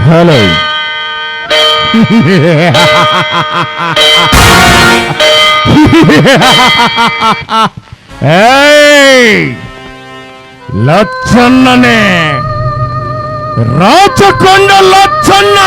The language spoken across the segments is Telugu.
హలో లచ్చన్ననే, రాచకొండ లచ్చన్న.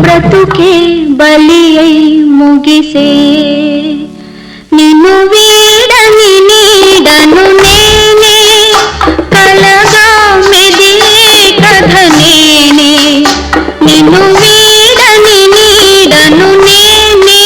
బ్రతుకే బలి అయి ముగిసే, నిన్ను వీడని నీడను నేనే, కలగా మెదిలే కథ నేనే, నిన్ను వీడని నీడను నేనే.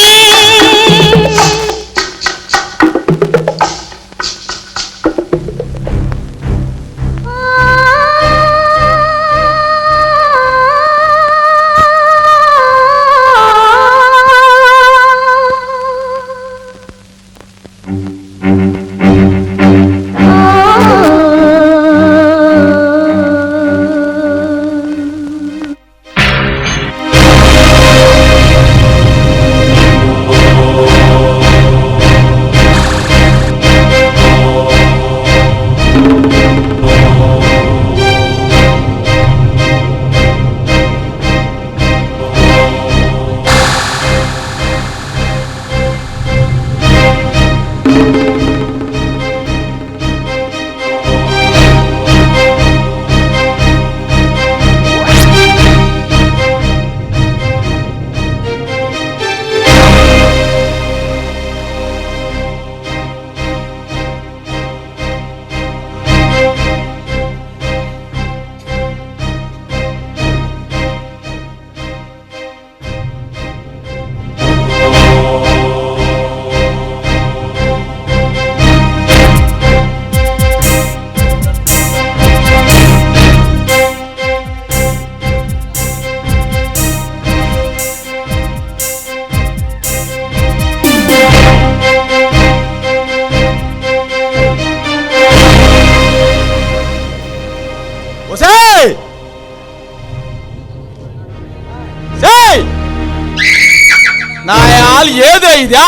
నాయాలు ఏదో ఇదా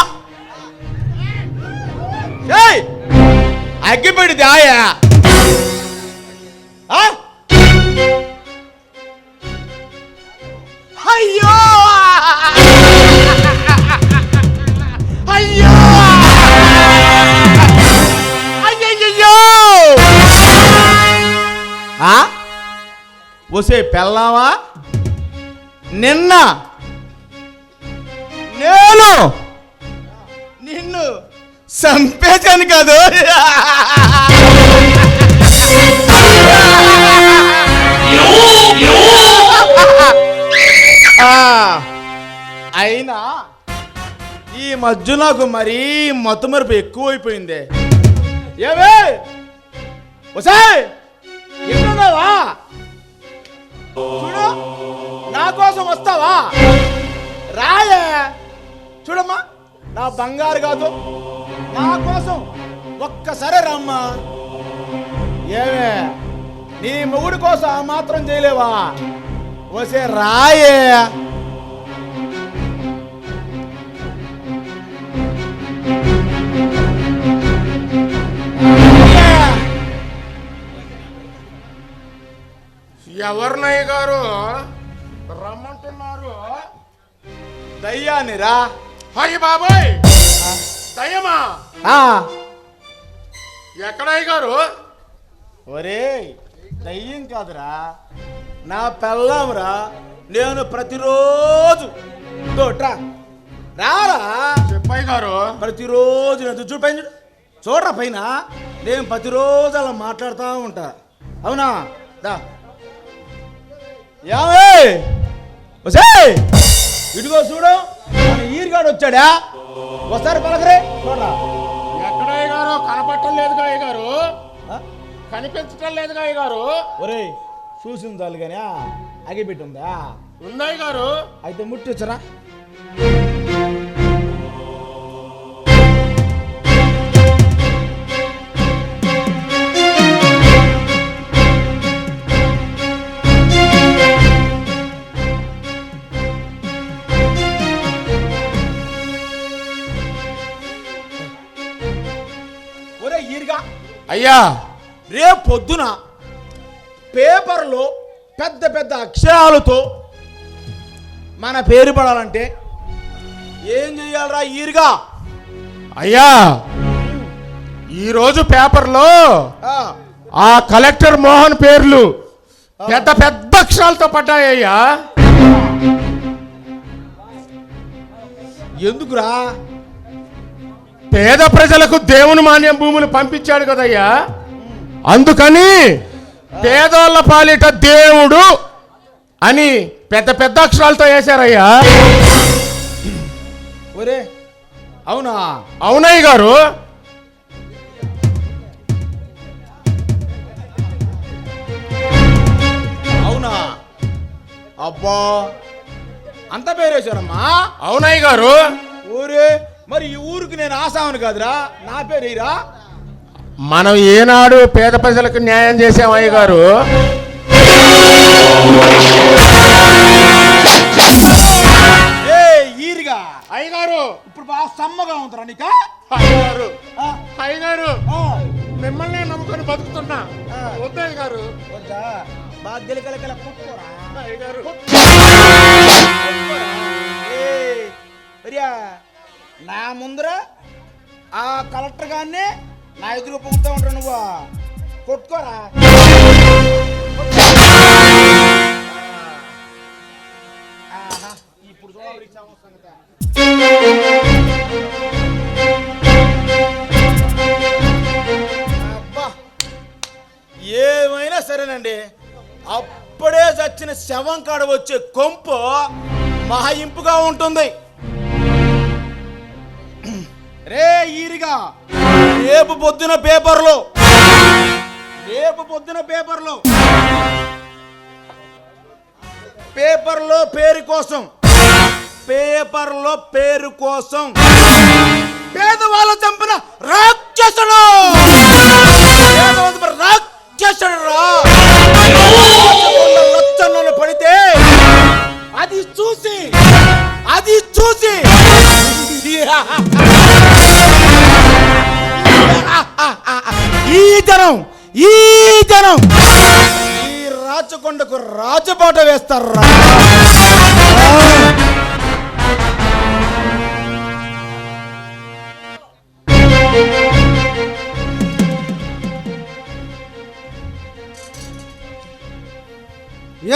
అగ్గి పెడితే ఆయా అయ్యో అయ్యో అయ్యయ్యో ఒసే పెళ్ళావా నిన్న నేను నిన్ను చంపేశాను కాదు మధ్య నాకు మరీ మతుమరుపు ఎక్కువైపోయింది. ఏవే ఒసేయ్, ఎక్కడున్నావా? చూడు, నా కోసం వస్తావా? రాయే. చూడమ్మా, నా బంగారు కాదు, నా కోసం ఒక్కసారి రమ్మా. ఏమే, నీ మొగుడు కోసం ఆ మాత్రం చేయలేవా? వసే రాయే. ఎవరినయ్య గారు రమ్మంటున్నారు? దయ్యానిరా. అయ్య బాబాయ్, దయ్యమా? ఎక్కడయ్య గారు? ఒరే, దయ్యం కాదురా, నా పెళ్ళాంరా. నేను ప్రతిరోజు తోట్రా రారా. చెప్పయ్య గారు. ప్రతిరోజు నేను చూడు పైన చూడరా పైన. నేను ప్రతిరోజు అలా మాట్లాడుతూ ఉంటా. అవునా? దా యావే ఒసేయ్, ఇదిగో చూడు, మన ఈరిగాడు వచ్చాడా? ఒకసారి పలకరే చూడరా. ఎక్కడయ్య గారు? కనపడటం లేదుగా అయ్య గారు. కనిపించటం లేదుగా అయ్య గారు. ఒరే, చూసింది చాలు కానీ అగిపెట్టి ఉందా? ఉందయ్య గారు. అయితే ముట్టొచ్చరా. ఒరే ఈరిగా, అయ్యా, రేపు పొద్దున పేపర్లో పెద్ద పెద్ద అక్షరాలతో మన పేరు పడాలంటే ఏం చెయ్యాలరా ఈరుగా? అయ్యా, ఈరోజు పేపర్లో ఆ కలెక్టర్ మోహన్ పేర్లు పెద్ద పెద్ద అక్షరాలతో పడ్డాయ్యా. ఎందుకురా? పేద ప్రజలకు దేవుని మాన్యం భూములు పంపించాడు కదయ్యా, అందుకని పేదోళ్ళ పాలిట దేవుడు అని పెద్ద పెద్ద అక్షరాలతో వేశారయ్యా. ఒరే, అవునా? అవునయ్య గారు. అవునా? అబ్బా, అంత పేరేశారమ్మా? అవునయ్య గారు. ఊరే, మరి ఈ ఊరికి నేను ఆసామని కాదురా, నా పేరేరా. మనం ఏనాడు పేద ప్రజలకు న్యాయం చేసామయ్య గారు. ఈరిగా అయ్యగారు, ఇప్పుడు బాగా సమ్మగా ఉందిరా నీక? అయ్యగారు, అయ్యగారు, మిమ్మల్ని నమ్ముకొని బతుకుతున్నా. వద్దయ్య గారు. వద్దా? బాగా గెలకలకల కుట్టుకోరా అయ్యగారు. నా ముందర ఆ కలెక్టర్ గారిని నా ఎదురు పొగుతూ ఉంటావు నువ్వు. కొట్టుకోరా. ఇప్పుడు అబ్బా, ఏమైనా సరేనండి, అప్పుడే చచ్చిన శవం కాడ వచ్చే కొంపు మహా ఇంపుగా ఉంటుంది. రే ఈరిగా, రేపు పొద్దున పేపర్లో పేరు కోసం పేదవాళ్ళు చంపిన రాక్షసుడు లచ్చన్నను పడితే అది చూసి ఈ జనం ఈ రాచకొండకు రాజబాట వేస్తారా?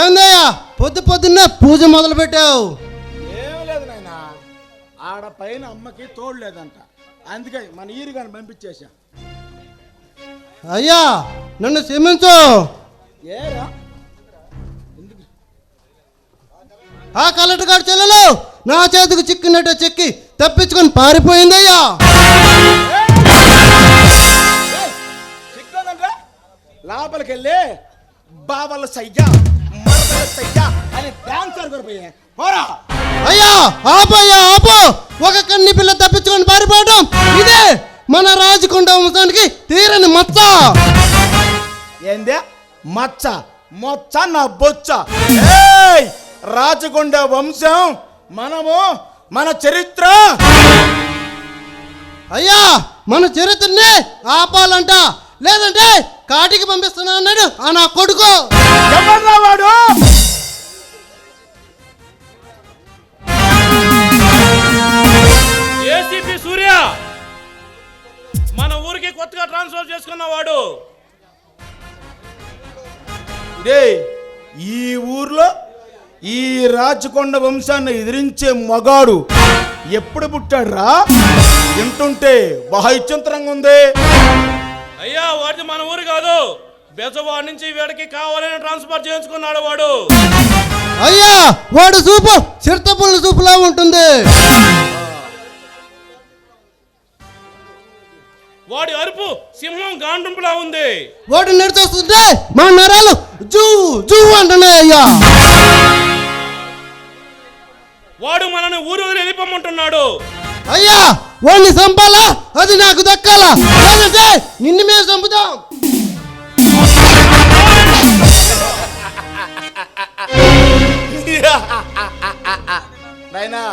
ఏందయ్యా పొద్దున్న పూజ మొదలు పెట్టావు? ఏం లేదు నాయనా, ఆడ పైన అమ్మకి తోడలేదంట, అందుకే మన ఈరుగాని పంపించేశా. అయ్యా నన్ను క్షమించు. ఏరా? ఆ కలెక్టర్ గారు చెల్లెలు నా చేతికి చిక్కినట్టు చెక్కి తప్పించుకొని పారిపోయిందయ్యా. సిగ్గుందంటే లోపలికి వెళ్ళి బావల సయ్యా మరదల సయ్యా అని డాన్స్ ఆడుకోపోయా పోరా. అయ్యా ఆపయ్యా ఆపు. ఒక కన్ని పిల్ల తప్పించుకొని పారిపోవడం ఇదే మన రాజకొండ వంశానికి తీరని మచ్చ. ఏందే మచ్చ మొచ్చ నా బొచ్చ. రాజకొండ వంశం మనము మన చరిత్ర. అయ్యా మన చరిత్రని ఆపాలంట, లేదంటే కాటికి పంపిస్తున్నా అన్నాడు ఆ నా కొడుకు. ఎవర్రా వాడు? ఏసీపీ సూర్య, మన ఊరికి కొత్తగా ట్రాన్స్ఫర్ చేసుకున్నవాడు. రే ఈ ఊర్లో ఈ రాజకొండ వంశాన్ని ఎదిరించే మగాడు ఎప్పుడు పుట్టాడురా? వింటుంటే బహా ఇచ్చంతరంగా ఉంది. అయ్యా వాడిది మన ఊరు కాదు, బెజవాడ నుంచి వీడికి కావాలని ట్రాన్స్ఫర్ చేయించుకున్నాడు వాడు. అయ్యా వాడు చూపు చిరుతపుల్ల చూపులా ఉంటుంది. వాడి అరుపు సింహం గాండ్రింపులా ఉంది. వాడు నడిచొస్తుంటే మా నరాలు జూ జూ అంటున్నాయి అయ్యా. వాడు మనని ఊరు వదిలి వెళ్ళిపోమంటున్నాడు. అయ్యా వాడిని చంపాలా, అది నాకు దక్కాలా, లేదంటే నిన్ను మేము చంపుతాం. నాయనా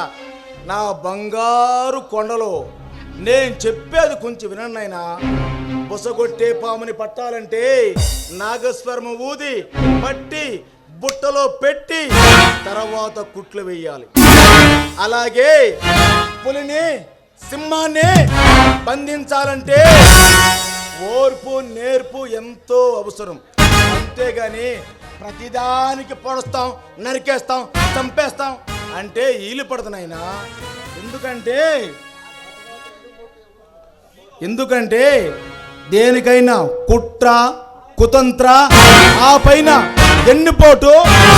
నా బంగారు కొండలో నేను చెప్పేది కొంచెం వినండి నాయనా. బుసగొట్టే పాముని పట్టాలంటే నాగస్వరము ఊది పట్టి బుట్టలో పెట్టి తర్వాత కుట్లు వేయాలి. అలాగే పులిని సింహాన్ని బంధించాలంటే ఓర్పు నేర్పు ఎంతో అవసరం. అంతేగాని ప్రతిదానికి పొడుస్తాం, నరికేస్తాం, చంపేస్తాం అంటే ఈలు పడుతున్నాయినా. ఎందుకంటే దేనికైనా కుట్ర కుతంత్ర, ఆ పైన ఎన్నిపోటు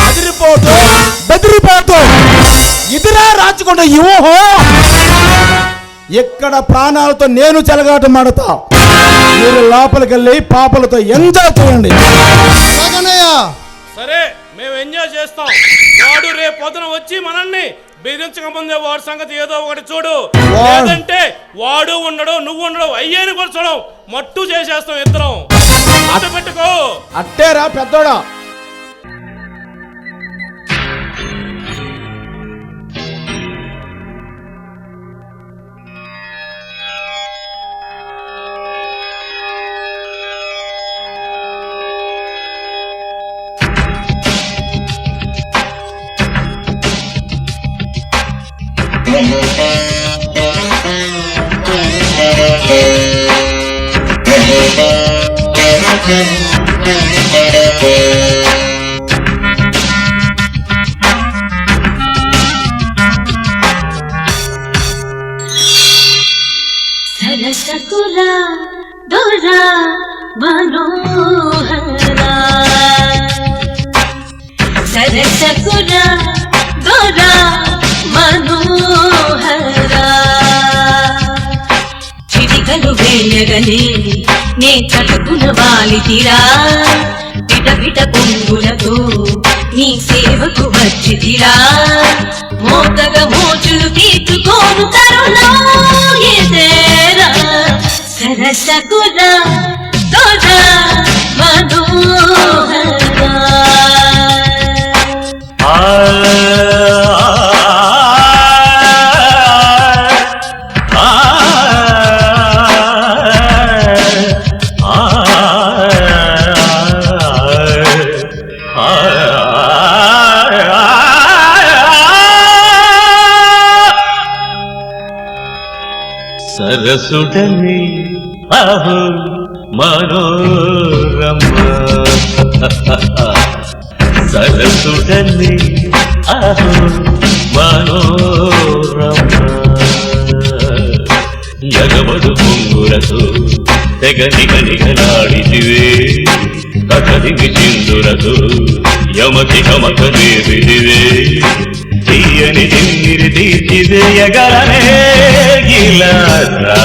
అదిరిపోటు బెదిరిపోటు ఇదిరా రాజకొండ యూహో. ఎక్కడ ప్రాణాలతో నేను చెలగాటం ఆడతా, మీరు లోపలికి వెళ్ళి పాపలతో ఎంజాయ్ చేయండి. సరే మేము ఎంజాయ్ చేస్తాం. వాడు రేపు పొద్దున వచ్చి మనల్ని బెదిరించకముందే వాడి సంగతి ఏదో ఒకటి చూడు. లేదంటే వాడు ఉండడు నువ్వు ఉండడు అయ్యేని కూర్చోడం మట్టు చేసేస్తాం ఇద్దరం. పెట్టుకో. అట్టేరా పెద్దోడా. సరసకురా దొరా మనోహరా, సరసకురా దొరా మనోహరా, చిటికలు వేయగనే నే చటుకున వాలితిరా, పిట పిట పొంగులతో నీ సేవకు వచ్చితిరా, మోతగా మోచులు తీర్చుకోను తరుణం ఎదేరా, సరసకురా దొరా మనోహరా. సరసుడని అహో మనోరమ, సరసుడని అహో మనోరమ, ఎగబడు పొంగులతో తెగ నిగనిగలాడితివే, కథదివి చిందులతో యమకి కమక దేవిదివే, తీయ తీయని తిమ్మిరి తీర్చిదేయగలనే ఇలా రా.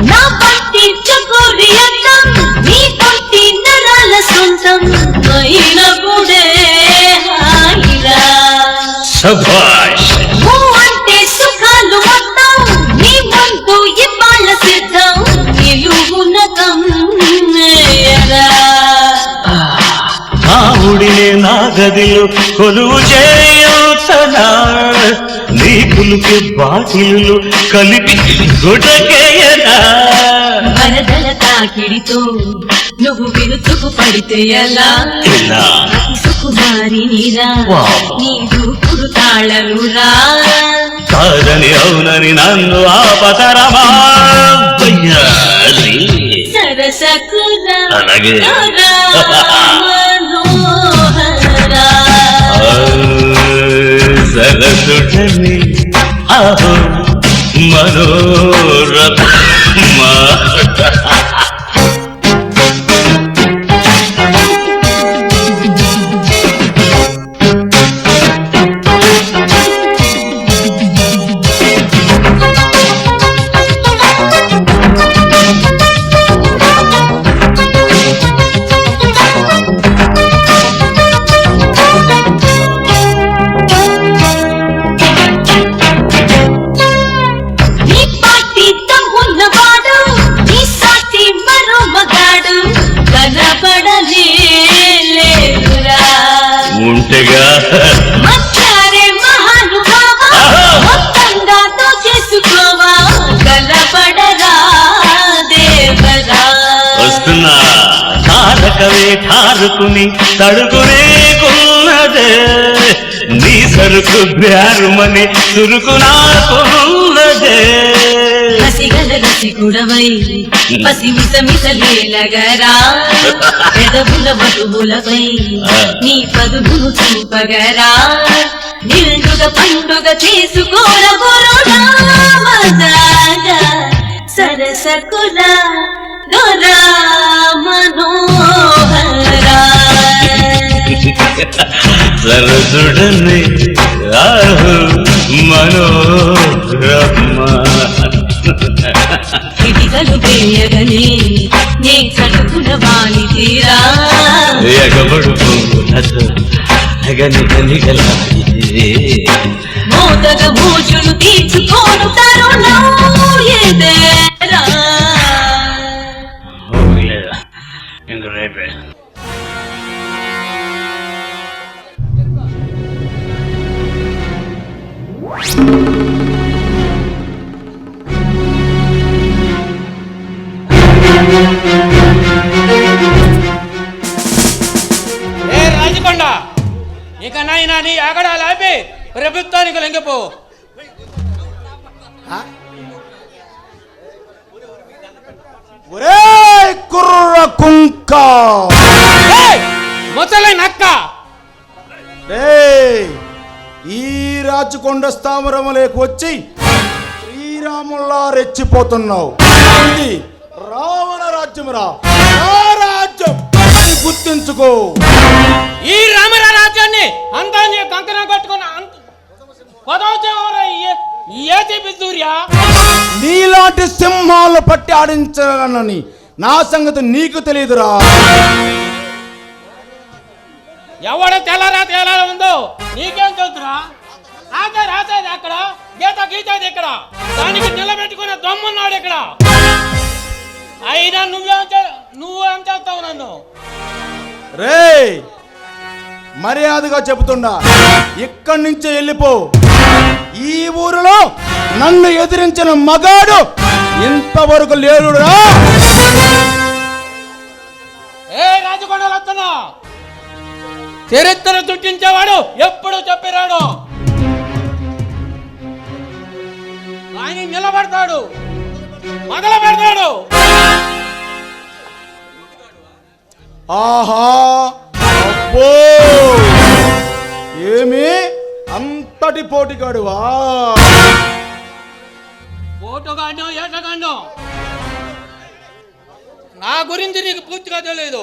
నా పట్టి చకోరి అందం నీ పట్టి నరాల సొంతం అయినప్పుడే హాయిరా శభాష్. ఓ అంటే సుఖాలు మొత్తం నీ ముందు ఇవాళ సిద్ధం నిలువున కమ్మేయరా నా ఉడినే నా గదిలో కొలువు చేయుతనా నీ కులుకే బాటిలు కలిపి గుడకేయనా. వరదల తాకిడితో నువ్వు విరుచుకు పడితే ఎలా ఇలా అతి సుకుమారి నీరా వావ్. నీ దూకుడు తాళలురా కాదని అవునని నన్ను ఆపతరమా వయ్యారి. సరసకురా అలాగే. మనోహరా సరసుడని ఆహో మనోరమా. నీ పాటి తమ్మున్నవాడు నీ సాటి మరో మగాడు కనపడలేదురా ఉంటగా మచ్చారే మహానుభావా మొత్తంగా దోచేసుకోవా కనపడరా దేవరా వస్తున్నా తారకవే ఠారుకుని తడుకునే కొన్నదే నీ సరుకు బ్యారుమని చురుకు నాకున్నదే. పసిగల రసికుడవై పసిమిసమిసలేలగరా పెదవుల మధువులపై నీ పదును చూపగరా నిండుగ పండుగ చేసుకోర గురుడా మజాగా సరసకుల దొరా మనోహరా సరసుడని ఆహో మనోరమా. కిటికలు వేయగనే నే కడుపున వాలి తీరా ఎగబడు పొంగునతో గనిగలాడితే మోదగ భోజులు తీర్చుకోను తరుణం ఇదేరా ఇంక రేపే ఏ రాజకొండ ఇక నాయనా నీ ఆగడాలు ఆపి ప్రభుత్వానికి లొంగిపో. ఒరే కుర్ర కుంక ముసలి నక్క రేయ్, ఈ రాచకొండ స్థావరములకు వచ్చి శ్రీరాముల్లా రెచ్చిపోతున్నావు. ఇది రావణ రాజ్యమురా, నా రాజ్యం అని గుర్తించుకో. ఈ రామరా రాజ్యాన్ని అంతా నీ కంకణ కట్టుకున్న ఏసీపీ సూర్య నీలాంటి సింహాలు పట్టి ఆడించగలనని నా సంగతి నీకు తెలియదురా. ఎవడ తెల్లారా ఉందో నీకేం తెలుసురా? రాసేది అక్కడ, గీత గీతది ఇక్కడ, దానికి నిలబెట్టుకునే దమ్మున్నాడు ఇక్కడ. అయినా నువ్వేం చేస్తావు నన్ను? రేయ్, మర్యాదగా చెబుతుండా, ఇక్కడి నుంచి వెళ్ళిపో. ఈ ఊరిలో నన్ను ఎదిరించిన మగాడు ఇంతవరకు లేడురా. ఏ రాజకొండలు వస్తున్నా, చరిత్ర సృష్టించేవాడు ఎప్పుడు చెప్పిరాడు. నిలబడతాడు, మొదలు పెడతాడు. ఆహా అబ్బో ఏమి అంతటి పోటీగాడువా? ఓటుగాండం ఏటగాండం నా గురించి నీకు పూర్తిగా తెలియదు.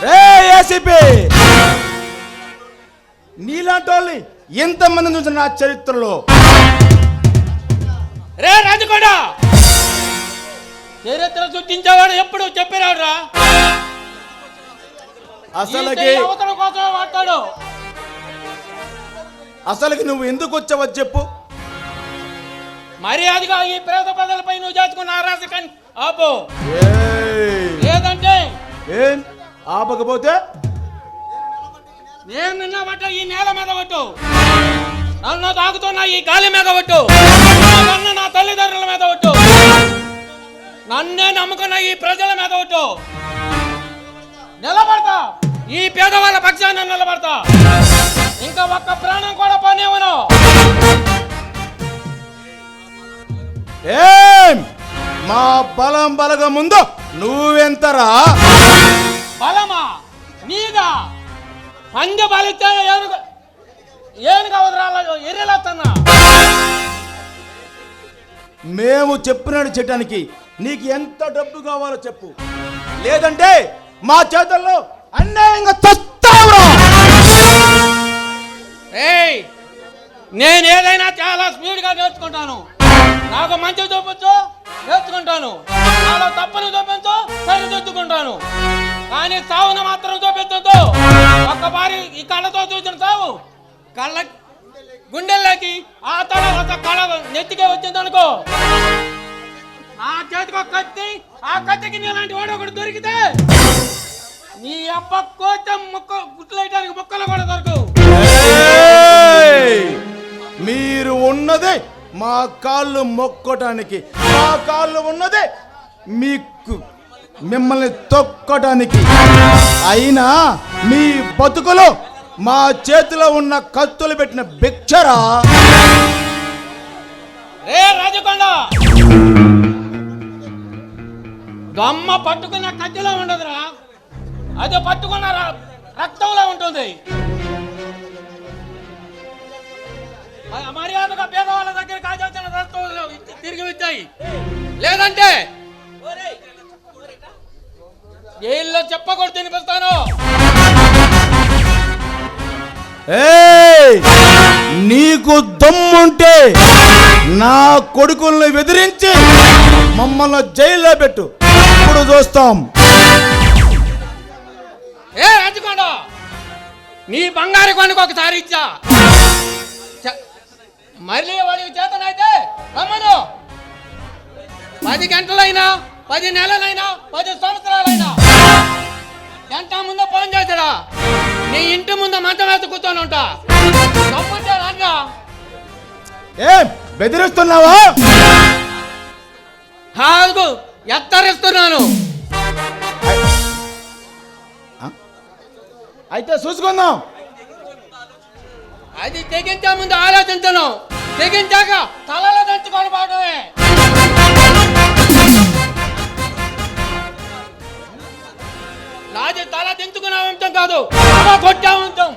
రే ఏసీపీ, నీలాంటి వాళ్ళని ఎంతమంది చూసిన నా చరిత్రలో. రే రాజుకోడ, చరిత్ర సృష్టించేవాడు ఎప్పుడు చెప్పినాడురా. అసలుకి అవతల కోసమే వాడతాడు. అసలుకి నువ్వు ఎందుకు వచ్చావో చెప్పు. మర్యాదగా ఈ పేద ప్రజలపై నువ్వు చేసుకున్న అరాచకాన్ని ఆపు, ఏయ్, లేదంటే ఏం ఆపకపోతే నేను నిన్న పట్ట ఈ నేల మీద పట్టు, నన్ను తాకుతున్న ఈ గాలి మీద పట్టు, నన్ను నా తల్లిదండ్రుల మీద పట్టు, నన్నే నమ్ముకున్న ఈ ప్రజల మీద పట్టు. నిలబడతా, ఈ పేదవాళ్ళ పక్షాన్ని నిలబడతా. ఇంకా ఒక్క ప్రాణం కూడా పోనివ్వను. ఏం మా బలం బలగ ముందు నువ్వెంతరా? బలమా నీగా? పంది బలిస్తే ఏనుగా వదరాల ఎర్రెలత్తన్నా. మేము చెప్పినట్టు చేయడానికి నీకు ఎంత డబ్బు కావాలో చెప్పు, లేదంటే మా చేతుల్లో అన్యాయంగా చస్తావురా. ఏయ్, నేను ఏదైనా చాలా స్పీడ్గా నేర్చుకుంటాను. నాకు మంచి చూపించు, నేర్చుకుంటాను. నాలో తప్పని చూపించు, సరిదిద్దుకుంటాను. కానీ సావును మాత్రం చూపించద్దు. ఒక్కసారి ఈ కళ్ళతో చూసిన సావు కళ్ళ గుండెల్లోకి, ఆ తర్వాత కళ్ళ నెత్తికే వచ్చింది అనుకో, నా చేతికి ఒక కత్తి, ఆ కత్తికి నీలాంటి వాడు ఒకటి దొరికితే నీ అబ్బ కోచం ముక్క గుట్లేయడానికి ముక్కలు కూడా దొరకవు. ఏయ్! మీరు ఉన్నది మా కాళ్ళు మొక్కటానికి, మా కాళ్ళు ఉన్నది మీకు మిమ్మల్ని తొక్కటానికి. అయినా మీ బతుకులు మా చేతిలో ఉన్న కత్తులు పెట్టిన భిక్షరా. రే రాజకొండ, దమ్మ పట్టుకున్న కత్తిలో ఉండదురా, అది పట్టుకున్న రక్తంలో ఉంటుంది. మర్యాదగా పేదవాళ్ళ దగ్గర కాజాల్సిన రక్తం తిరిగి వచ్చాయి, లేదంటే జైల్లో చెప్పకూడదు తినిపిస్తాను. ఏయ్! నీకు దమ్ముంటే నా కొడుకుల్ని బెదిరించి మమ్మల్ని జైల్లో పెట్టు, ఇప్పుడు చూస్తాం. ఏ రాజకొండ, నీ బంగారు కొనుకు ఒకసారి ఇచ్చా, మళ్ళీ వాడికి చేతనైతే రమ్మను. 10 గంటలైనా, 10 నెలలైనా, 10 సంవత్సరాలైనా గంట ముందు ఫోన్ చేశాడా, నీ ఇంటి ముందు మంచం వేసి కూర్చొని ఉంటా. తప్పుంటే అన్నా ఏం బెదిరిస్తున్నావా? హాగు ఎత్తరిస్తున్నాను. అయితే చూసుకుందాం. అది తెగించే ముందు ఆలోచించను, తెగించాక తలలో దంచుకొని పోవడమే. నాది తల దించుకునే అంశం కాదు, కొట్టే అంశం.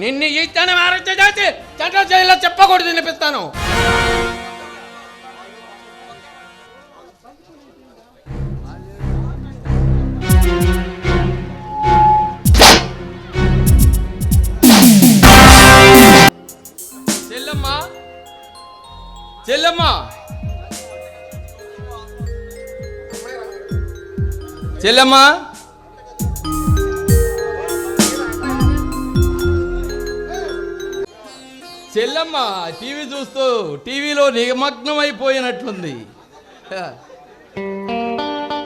నిన్ను ఈ క్షణం అరెస్ట్ చేసి సెంట్రల్ జైల్లో చెప్పకూడదు వినిపిస్తాను. చెల్లమ్మా, చెల్లమ్మా, చెల్లమ్మా, చెల్లమ్మ టీవీ చూస్తూ టీవీలో నిమగ్నం అయిపోయినట్లుంది.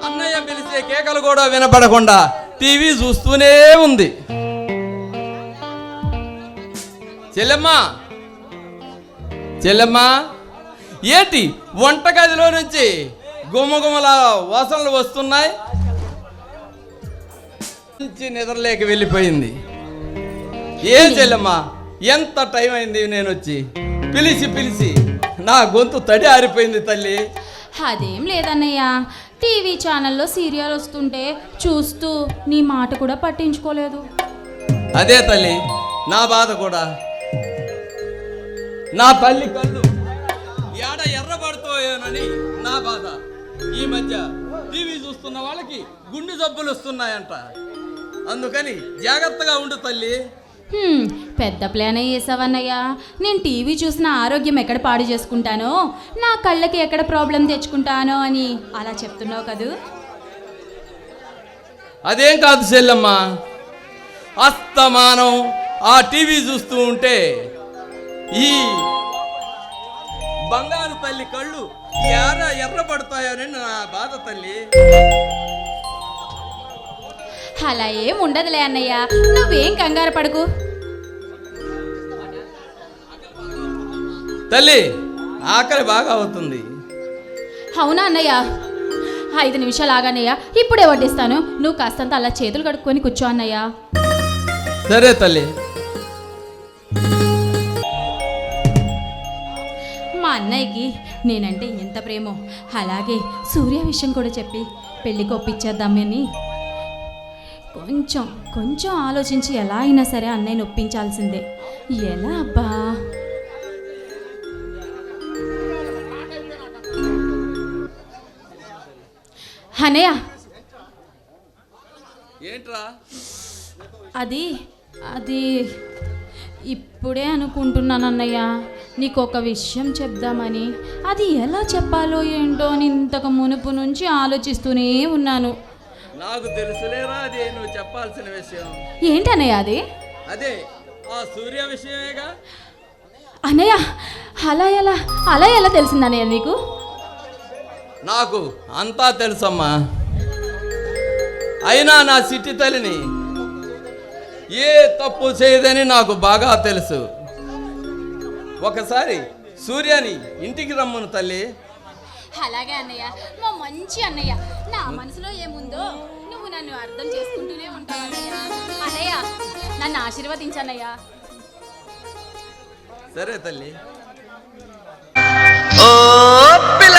అన్నయ్య పిలిచే కేకలు కూడా వినపడకుండా టీవీ చూస్తూనే ఉంది. చెల్లెమ్మ, చెల్లెమ్మ, ఏంటి వంటగదిలో నుంచి గుమ్మగుమ్మల వాసనలు వస్తున్నాయి? నుంచి నిద్రలేక వెళ్ళిపోయింది. ఏం చెల్లెమ్మ, ఎంత టైం అయింది నేను వచ్చి పిలిచి పిలిచి నా గొంతు తడి ఆరిపోయింది తల్లి. అదేం లేదన్నయ్య, టీవీ ఛానల్లో సీరియల్ వస్తుంటే చూస్తూ నీ మాట కూడా పట్టించుకోలేదు. అదే తల్లి నా బాధ కూడా. నా తల్లి కళ్ళు ఏడ ఎర్రబడుతాయోనని నా బాధ. ఈ మధ్య టీవీ చూస్తున్న వాళ్ళకి గుండె జబ్బులు వస్తున్నాయంట. అందుకని జాగ్రత్తగా ఉండు తల్లి. పెద్ద ప్లానే వేసావన్నయ్య. నేను టీవీ చూసిన ఆరోగ్యం ఎక్కడ పాడు చేసుకుంటానో, నా కళ్ళకి ఎక్కడ ప్రాబ్లం తెచ్చుకుంటానో అని అలా చెప్తున్నావు కదూ. అదేం కాదు చెల్లమ్మ, అస్తమానం ఆ టీవీ చూస్తూ ఉంటే ఈ బంగారు తల్లి కళ్ళు ఎర్రబడతాయోనని నా బాధ తల్లి. అలా ఏం ఉండదులే అన్నయ్య, నువ్వేం కంగారు పడకు. తల్లి ఆకలి బాగా అవుతుంది. అవునా అన్నయ్య? 5 నిమిషాలు ఆగన్నయ్య, ఇప్పుడే వడ్డిస్తాను. నువ్వు కాస్తంత అలా చేతులు కడుక్కొని కూర్చో అన్నయ్య. సరే తల్లి. మా అన్నయ్యకి నేనంటే ఎంత ప్రేమో, అలాగే సూర్య విషయం కూడా చెప్పి పెళ్ళికి ఒప్పించేద్దామని కొంచెం ఆలోచించి ఎలా అయినా సరే అన్నయ్యని ఒప్పించాల్సిందే. ఎలా అబ్బా? అన్నయ్య, ఏంట్రా? అది ఇప్పుడే అనుకుంటున్నాను అన్నయ్య, నీకు ఒక విషయం చెప్దామని. అది ఎలా చెప్పాలో ఏంటో అని ఇంతకు మునుపు నుంచి ఆలోచిస్తూనే ఉన్నాను. నాకు తెలుసులేరా అది నువ్వు చెప్పాల్సిన విషయం. ఏంటన్నయ్య అది? అదే ఆ సూర్య విషయమేగా. అన్నయ్య అలా ఎలా తెలిసిందన్నయ్య నీకు? నాకు అంతా తెలుసమ్మా. అయినా నా సిట్టి తల్లిని ఏ తప్పు చేయదని నాకు బాగా తెలుసు. ఒకసారి సూర్యని ఇంటికి రమ్మను తల్లి. అలాగే అన్నయ్య, మా మంచి అన్నయ్య. నా మనసులో ఏముందో నువ్వు నన్ను అర్థం చేసుకుంటూనే ఉంటావు అన్నయ్య. అన్నయ్య, నన్ను ఆశీర్వదించన్నయ్య. సరే తల్లి. ఓ పిల్ల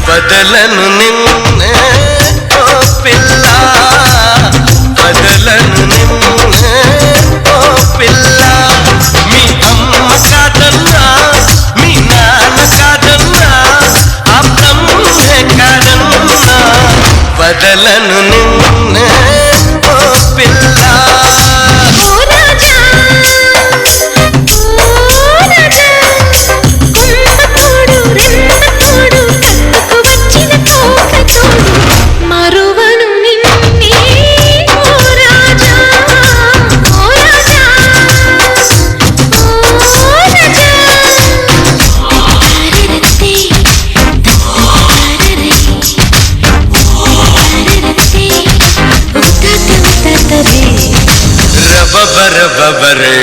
బదలను నిన్నే ఓ పిల్ల, బదలను నిన్నే ఓ పిల్ల. మీ అమ్మ కాదన్నా, మీ నాన్న కాదన్నా, అమ్మమ్మే కాదన్నా, బదలను నిన్నే ఓ పిల్ల. రబబరే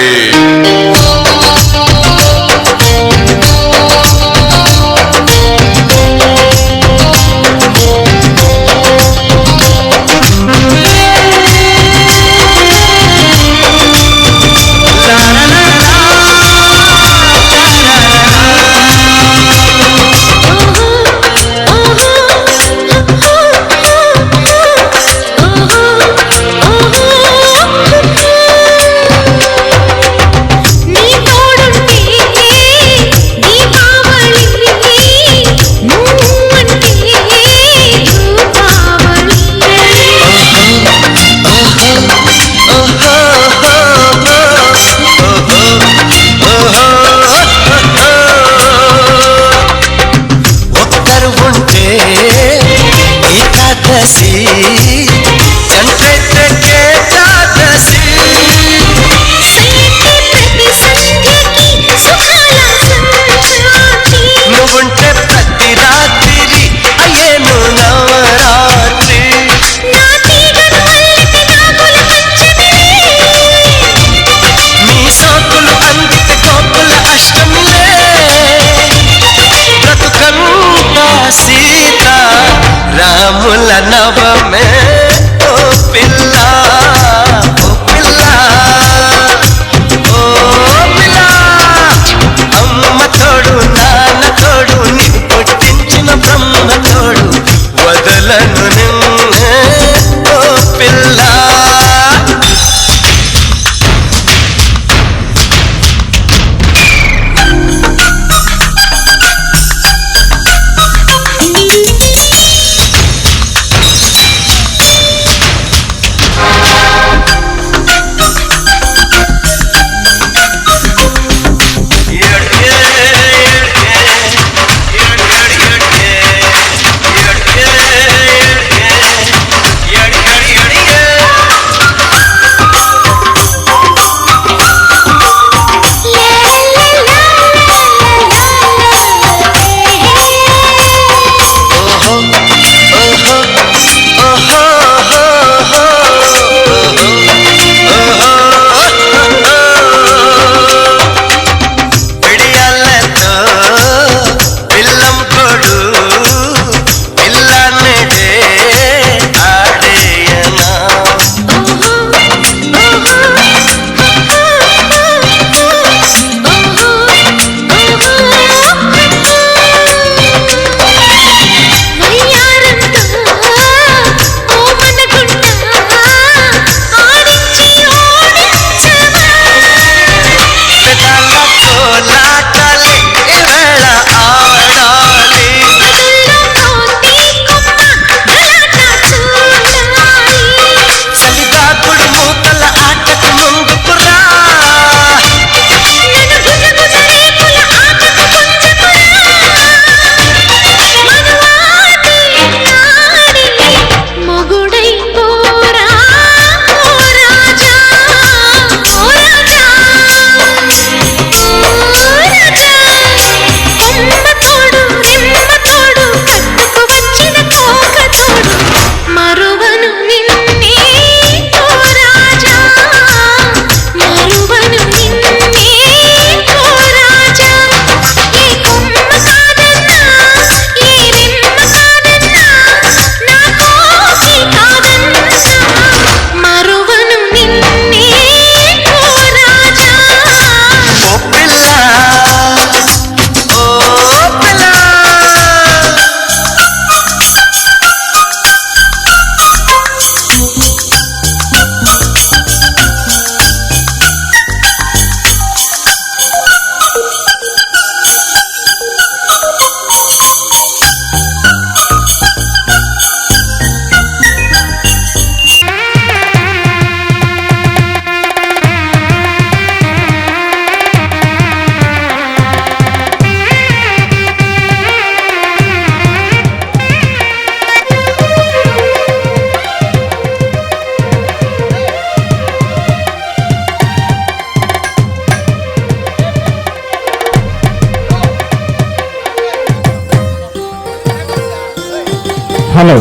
హలో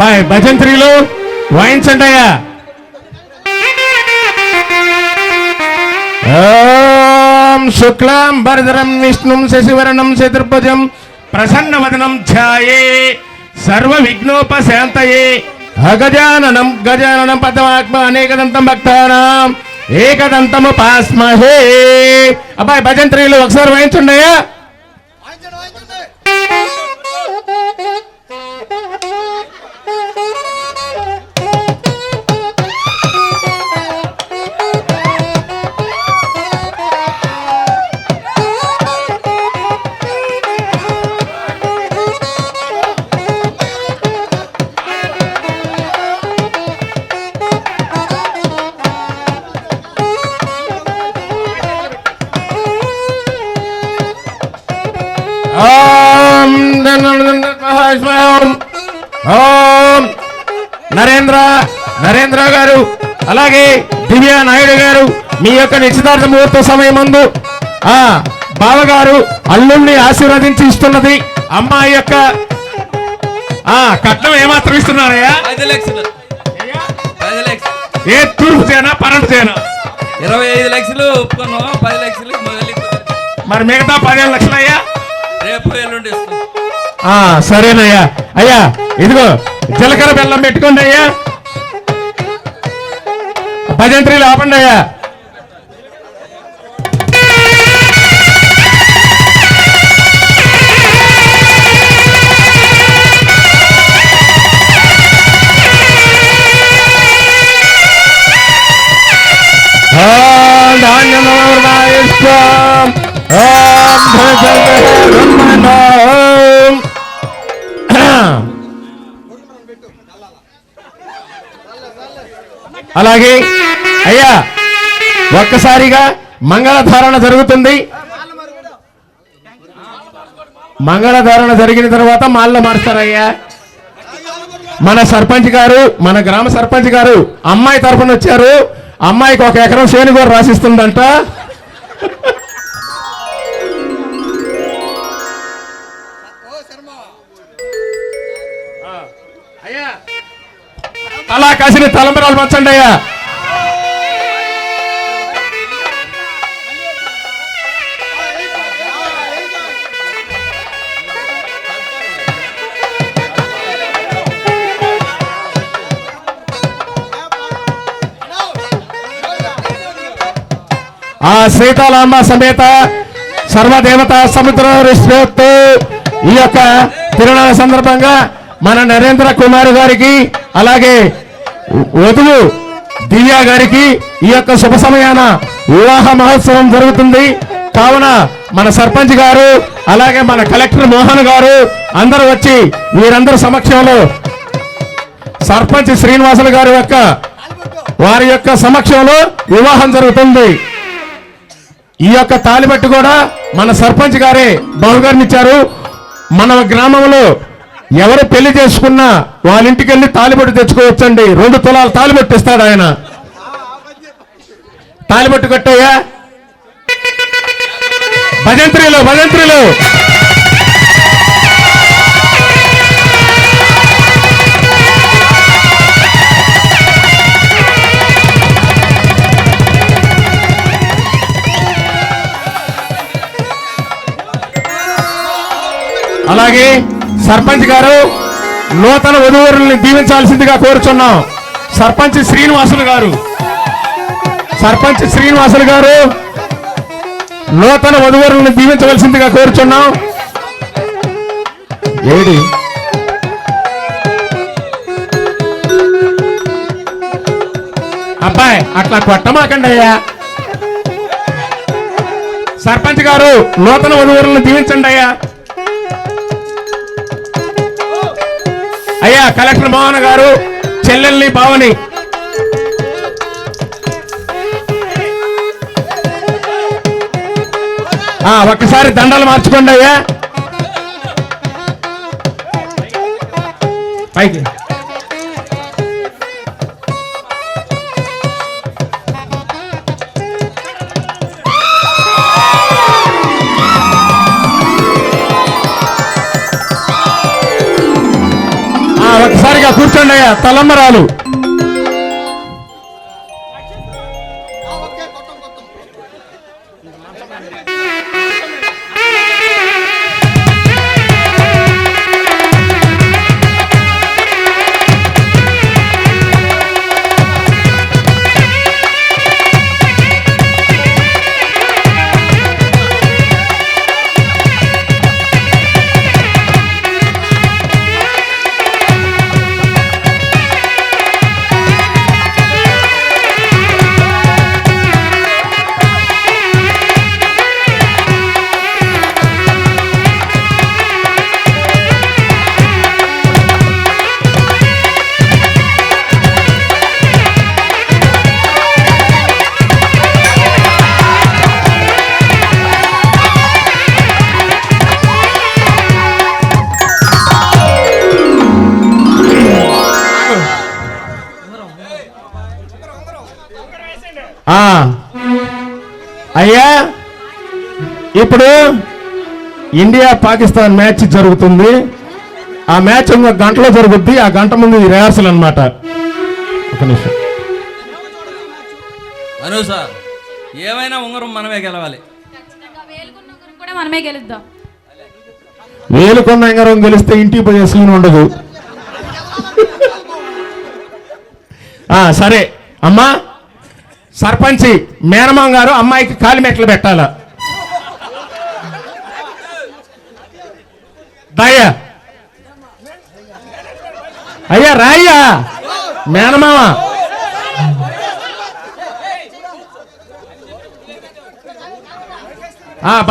బాయ్ భజంత్రిలు వాయించండి అయ్యా. ఓం శుక్లాం భరధరం విష్ణుం శశివర్ణం చతుర్భుజం ప్రసన్నవదనం ధ్యాయే సర్వ విఘ్నోపశాంతయే అగజాననం గజాననం పద్మాత్మ అనేకదంతం భక్తానాం ఏకదంతముపాస్మహే. అబ్బాయి భజంత్రిలు ఒకసారి వాయించండి అయ్యా. ఓం ఓం నరేంద్ర గారు అలాగే దివ్య నాయుడు గారు మీ యొక్క నిశ్చితార్థ ముహూర్త సమయం ముందు బావగారు అల్లుల్ని ఆశీర్వదించి ఇస్తున్నది. అమ్మాయి యొక్క కట్నం ఏమాత్రం ఇస్తున్నారయ్యా? 5 లక్షలు. 10 లక్షలు. ఏ తూర్పు చేయనా పన్నెండు చేయనా? 25 లక్షలు ఒప్పుకున్నాం. 10 లక్షలు మొదలు. మరి మిగతా 15 లక్షలు అయ్యా రేపు ఎల్లుండి ఇస్తాం. సరేనయ్యా. అయ్యా ఇదిగో జీలకర్ర బెల్లం పెట్టుకోండి అయ్యా. భజంత్రిలు ఆపండి అయ్యా. అలాగే అయ్యా ఒక్కసారిగా మంగళధారణ జరుగుతుంది. మంగళధారణ జరిగిన తర్వాత మాల్లో మారుస్తారయ్యా. మన సర్పంచ్ గారు మన గ్రామ సర్పంచ్ గారు అమ్మాయి తరఫున వచ్చారు. అమ్మాయికి 1 ఎకరం చేను కూడా రాసిస్తుందంట. అయ్యా అలా కాసిన తలంబరాలు పంచండి అయ్యా. సీతారామ సమేత సర్వదేవత సముద్ర ఋషితో ఈ యొక్క తిరునాళ్ళ సందర్భంగా మన నరేంద్ర కుమార్ గారికి అలాగే వధువు దివ్య గారికి ఈ యొక్క శుభ సమయాన వివాహ మహోత్సవం జరుగుతుంది. కావున మన సర్పంచ్ గారు అలాగే మన కలెక్టర్ మోహన్ గారు అందరూ వచ్చి వీరందరి సమక్షంలో సర్పంచ్ శ్రీనివాసులు గారి వారి యొక్క సమక్షంలో వివాహం జరుగుతుంది. ఈ యొక్క తాలిబట్టు కూడా మన సర్పంచ్ గారే బహుకరణించారు. మన గ్రామంలో ఎవరు పెళ్లి చేసుకున్నా వాళ్ళ ఇంటికి వెళ్ళి తాలిబట్టు తెచ్చుకోవచ్చండి. 2 తులాలు తాలిబట్టు ఇస్తాడు ఆయన. తాలిబట్టు కట్టయ్యా. భజంత్రిలు అలాగే సర్పంచ్ గారు నూతన వధూవరుల్ని దీవించాల్సిందిగా కోరుచున్నాం. సర్పంచ్ శ్రీనివాసులు గారు నూతన వధూవరుల్ని దీవించవలసిందిగా కోరుచున్నాం. ఏడి అబ్బాయి అట్లా కొట్టమాకండి అయ్యా. సర్పంచ్ గారు నూతన వధూవరుల్ని దీవించండి అయ్యా. అయ్యా కలెక్టర్ మోహన్ గారు చెల్లెల్ని బావని ఒక్కసారి దండలు మార్చుకోండి అయ్యా. పైకి సరిగా కూర్చోండి అయ్యా. తలంబరాలు. అయ్యా, ఇప్పుడు ఇండియా పాకిస్తాన్ మ్యాచ్ జరుగుతుంది. ఆ మ్యాచ్ ఇంకొక గంటలో జరుగుద్ది. ఆ గంట ముందు రిహార్సల్ అన్నమాట. ఒక నిమిషం. అను సార్, ఏమైనా ఉంగరం మనమే గెలవాలి. కూడా మనమే గెలుద్దాం. వేలుకొన్న ఉంగరం గెలిస్తే ఇంటికి పోయే సీన్ ఉండదు. సరే అమ్మా, సర్పంచి మేనమామ గారు అమ్మాయికి కాలి మెట్లు పెట్టాల. దయ్యా అయ్యా, రాయ్యా మేనమామ.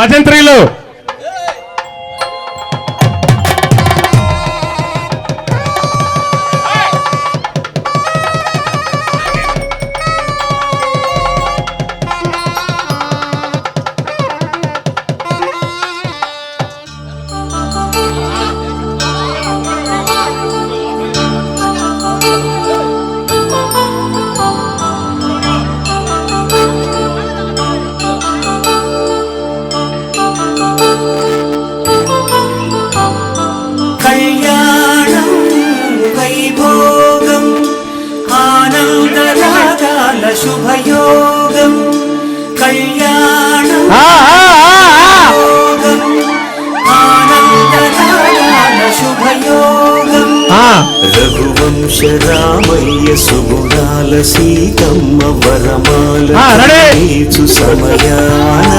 భజంత్రీలు. శుభయోగం కళ్యాణం ఆనందదాన శుభయోగం రఘువంశ రామయ్య సుగుణాల సీతమ్మ వరమాల సమయాన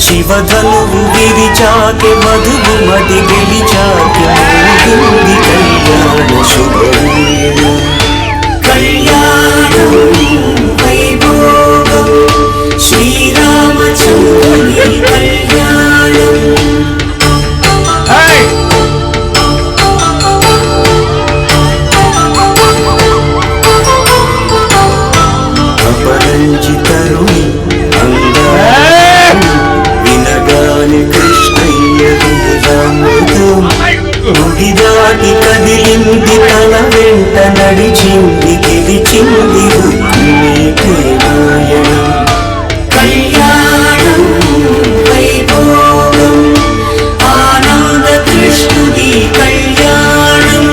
శివధనువు విరిచాకె మధువు మది గెలిచాకె కళ్యాణ శుభవేళ కళ్యాణం వైభోగం శ్రీరామచంద్రుని కళ్యాణం. అపరంజితరుని వినగాని కృష్ణయ్య రామృతం గుడిదాటి కదిలింది తన వెంట నడిచింది గెలిచింది ప్రేమాయణం కళ్యాణం వైభోగం ఆనంద కృష్ణుడి కళ్యాణం.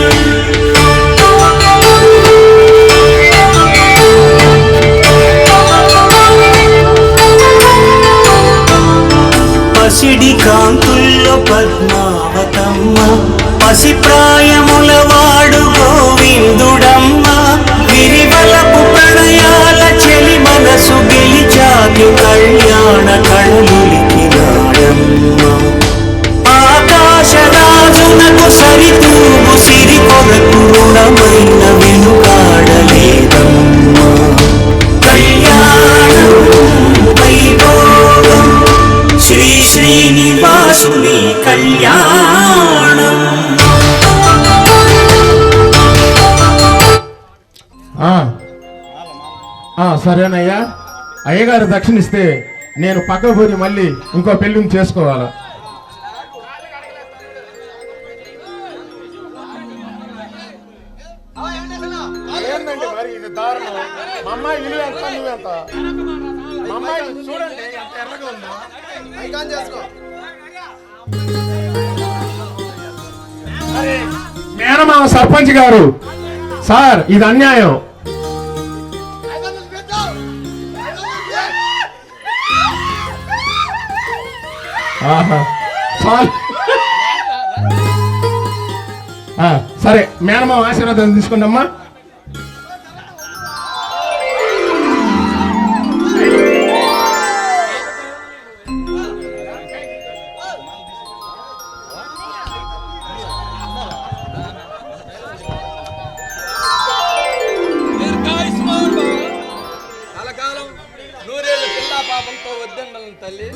పసిడి కాంతుల్లో పద్మావతమ్మ పసి ప్రాయముల వాడు గోవిందుడమ్మ విరివలపు ప్రణయాల చెలి మనసు గెలిచాకి కళ్యాణ కళలులికినాడమ్మ ఆకాశరాజునకు సరితూగు సిరి కొరకు రుణమైన వెనుకాడలేదమ్మ కళ్యాణం వైభోగం శ్రీ శ్రీనివాసుని కళ్యాణం. సరేనయ్యా, అయ్యగారు దక్షిణిస్తే నేను పక్క పోయి మళ్ళీ ఇంకో పెళ్లిని చేసుకోవాలా? ఏంటండి మరి ఇది దారుణం? మా అమ్మాయి ఇల్లు ఎంత, నువ్వెంత? మా అమ్మాయి చూడండి ఎంత ఎర్రగా ఉందో. అరే మేనమామ సర్పంచ్ గారు, సార్ ఇది అన్యాయం. ఆహా, చాలు. సరే మేనమామ ఆశీర్వాదం తీసుకుందమ్మా. దీర్ఘాయుష్మాన్ భవ. కలకాలం నూరేళ్ళు పిల్లా పాపంతో వద్దెండలను తల్లి.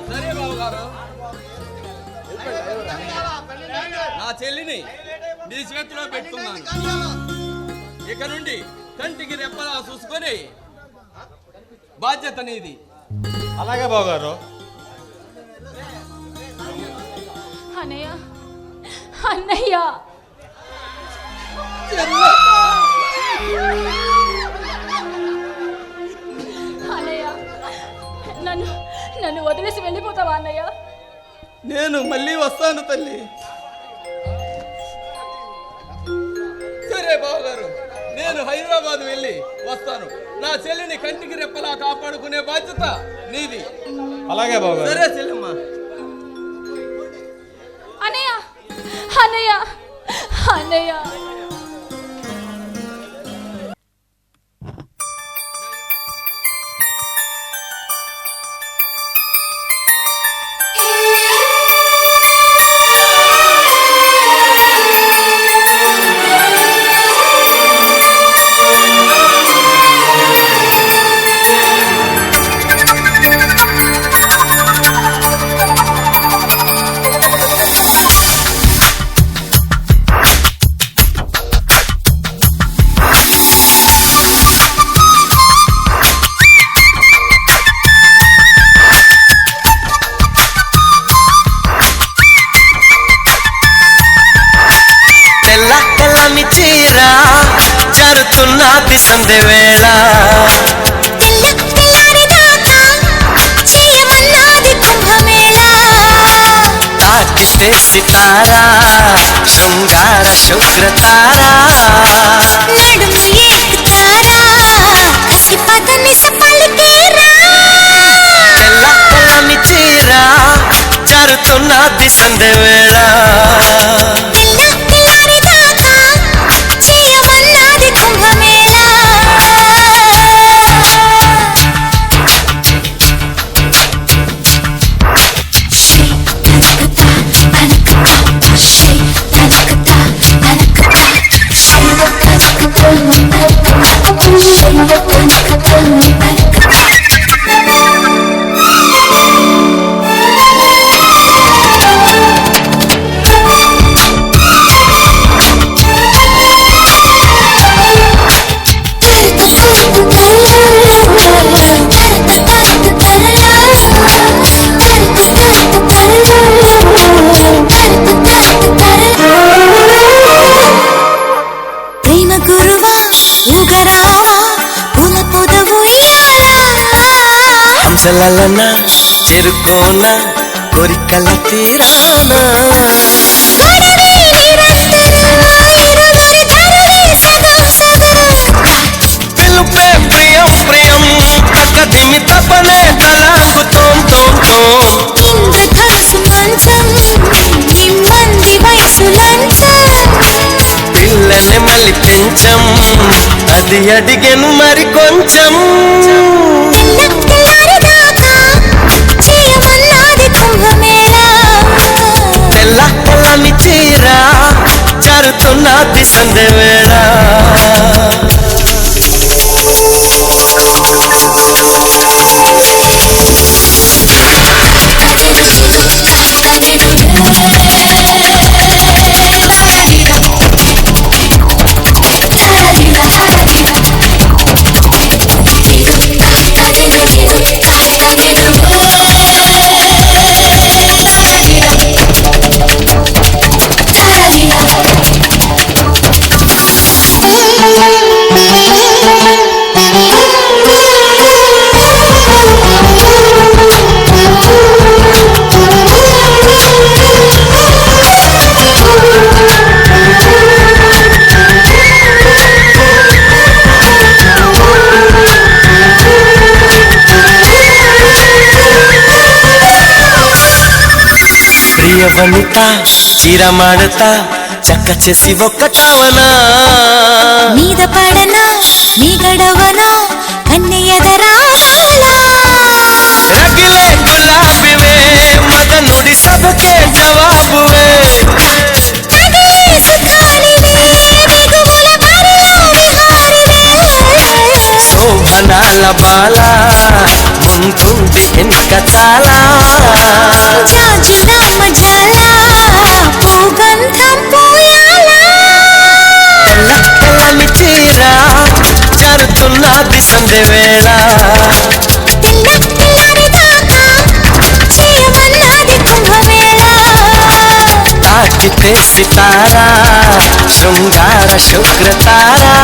సరే బాబు గారు, నా చెల్లిని నీ చేతిలో పెట్టుకున్నాను. ఇక నుండి కంటికి రెప్పలా చూసుకొని బాధ్యత నీది. అలాగే బావగారు. అన్నయ్య, అన్నయ్య, అన్నయ్య, నన్ను వదిలేసి వెళ్ళిపోతావా అన్నయ్య? నేను మళ్ళీ వస్తాను తల్లి. సరే బావగారు, నేను హైదరాబాద్ వెళ్ళి వస్తాను. నా చెల్లిని కంటికి రెప్పలా కాపాడుకునే బాధ్యత నీది. అలాగే బావగారు. సరే చెల్లెమ్మ. అన్నయ్య, అన్నయ్య, అన్నయ్య. జారుతున్నది సంధ్య వేళ, తాకిస్తే సితారా శృంగార శుభ్రతారా, తెల్ల తెల్లని చీర జారుతున్నది సంధ్య వేళ, హంసలన చేరుకోన కోరికల తీరానా, పిలుపే ప్రియం ప్రియం పక్క దిమి తపనే తలాకు తోం తోం తోం, పిల్లని మళ్ళీ పెంచం అది అడిగెను మరి కొంచెం, తెల్ల తెల్లని చీర జారుతున్నది సంధ్య వేళ, వనిత చీర మాడతా చక్క చేసి ఒక్కటావనా మీద పడనా నీ గడవనా కన్నెయదరా రగిలే గులాబివే మదనుడి సభకే జవాబువే శోభనాల బాల ముందుండి వెనుక చాలా జాజుల మజాలా పూగంధం పోయాలా తెల్లని చీర జరుతున్నది సంధ్య వేళ తాకితే సితారా శృంగార శుక్రతారా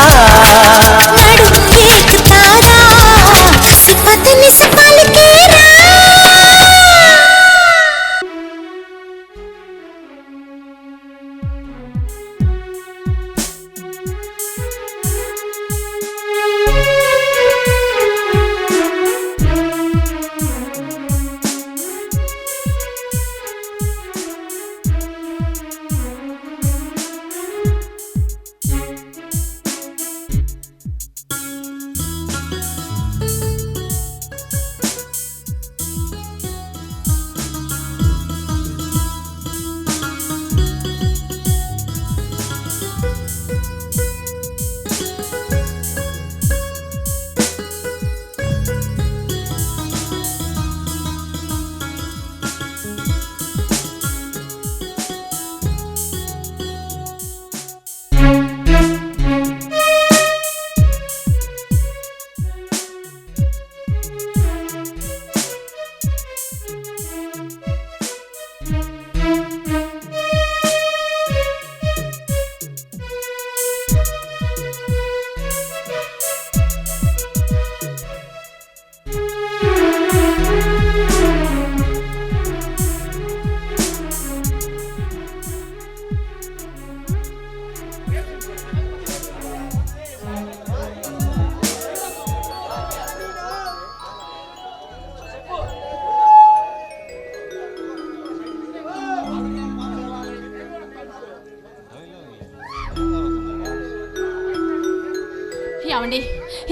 ఏమండి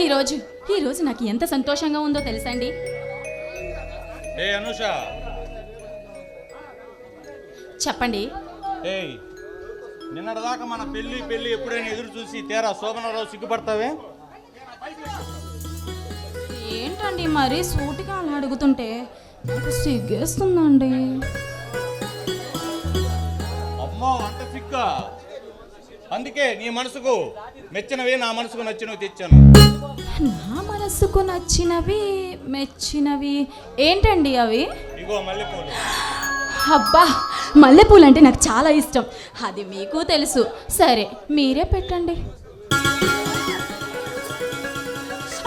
ఈరోజు నాకు ఎంత సంతోషంగా ఉందో తెలుసా అండి? ఏ అనుష, చెప్పండి. ఏయ్ నిన్నటిదాకా మన పెళ్లి ఎప్పుడైనా ఎదురు చూసి తేరా శోభనరావు సిగ్గుపడతావే? ఏంటండి మరి సూటిగా అలా అడుగుతుంటే నాకు సిగ్గేస్తుందండి. అమ్మో అంత సిగ్గా? అందుకే నీ మనసుకు మెచ్చినవి నా మనసుకు నచ్చినవి తెచ్చాను. నా మనసుకు మెచ్చినవి ఏంటండి అవి? ఇగో మల్లెపూలు. అబ్బా, మల్లెపూలు అంటే నాకు చాలా ఇష్టం, అది మీకు తెలుసు. సరే మీరే పెట్టండి.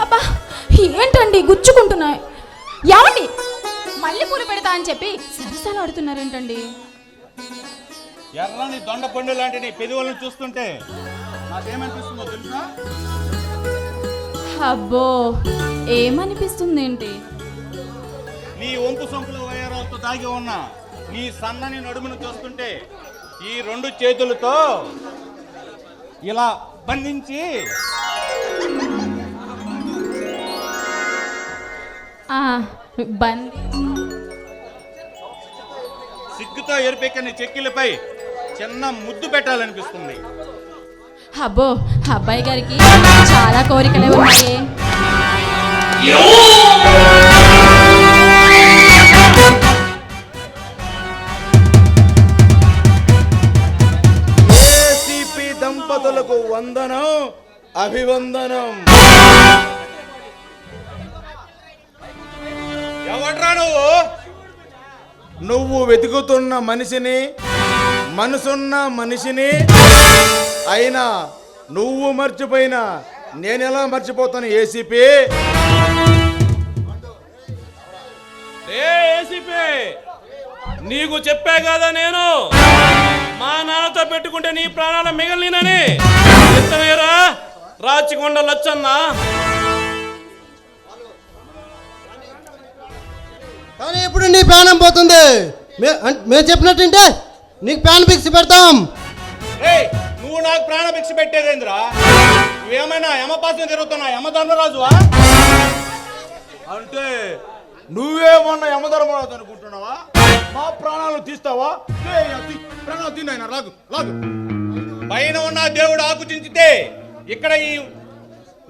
అబ్బా ఏంటండి గుచ్చుకుంటున్నాయి? ఏమండి మల్లెపూలు పెడతా అని చెప్పి సరసాలు ఆడుతున్నారేంటండి? ఎర్రని దొండ పండు లాంటి నీ పెదవులను చూస్తుంటే నాకేమనిపిస్తుందో తెలుసా? అబ్బో ఏమనిపిస్తుంది ఏంటి? నీ వంపు సొంపుల వయరాలతో దాగి ఉన్న నీ సన్నని నడుమును చూస్తుంటే ఈ రెండు చేతులతో ఇలా బంధించి సిగ్గుతో ఎరిపెక్కని చెక్కిలపై చిన్న ముద్దు పెట్టాలనిపిస్తుంది. అబ్బో అబ్బాయి గారికి చాలా కోరికలే ఉన్నాయి. ఏసీపీ దంపతులకు వందనం, అభివందనం. ఎవడ్రా నువ్వు వెతుకుతున్న మనిషిని, మనసున్న మనిషిని అయినా నువ్వు మర్చిపోయినా నేనెలా మర్చిపోతాను ఏసీపీ? ఏసీపీ నీకు చెప్పా కదా నేను మా నాన్నతో పెట్టుకుంటే నీ ప్రాణాలు మిగలినని. ఎంతనేరా రాచికొండ లచ్చన్న. కానీ ఇప్పుడు నీ ప్రాణం పోతుంది. మేము చెప్పినట్టుంటే నీకు ప్యాన్ ఫిక్స్ పెడతాం. ఏయ్, నువ్వు నాకు ప్రాణ భిక్ష పెట్టేదేంద్రా? నువ్వేమైనా యమపాసం తిరుగుతున్నా యమధర్మరాజువా? అంటే నువ్వేమన్నా యమధర్మరాజు అనుకుంటున్నావా? మా ప్రాణాలు తీస్తావా? ప్రాణాలు తిన్నాయినా లాగు లాగు. పైన ఉన్న దేవుడు ఆకు చించితే ఇక్కడ ఈ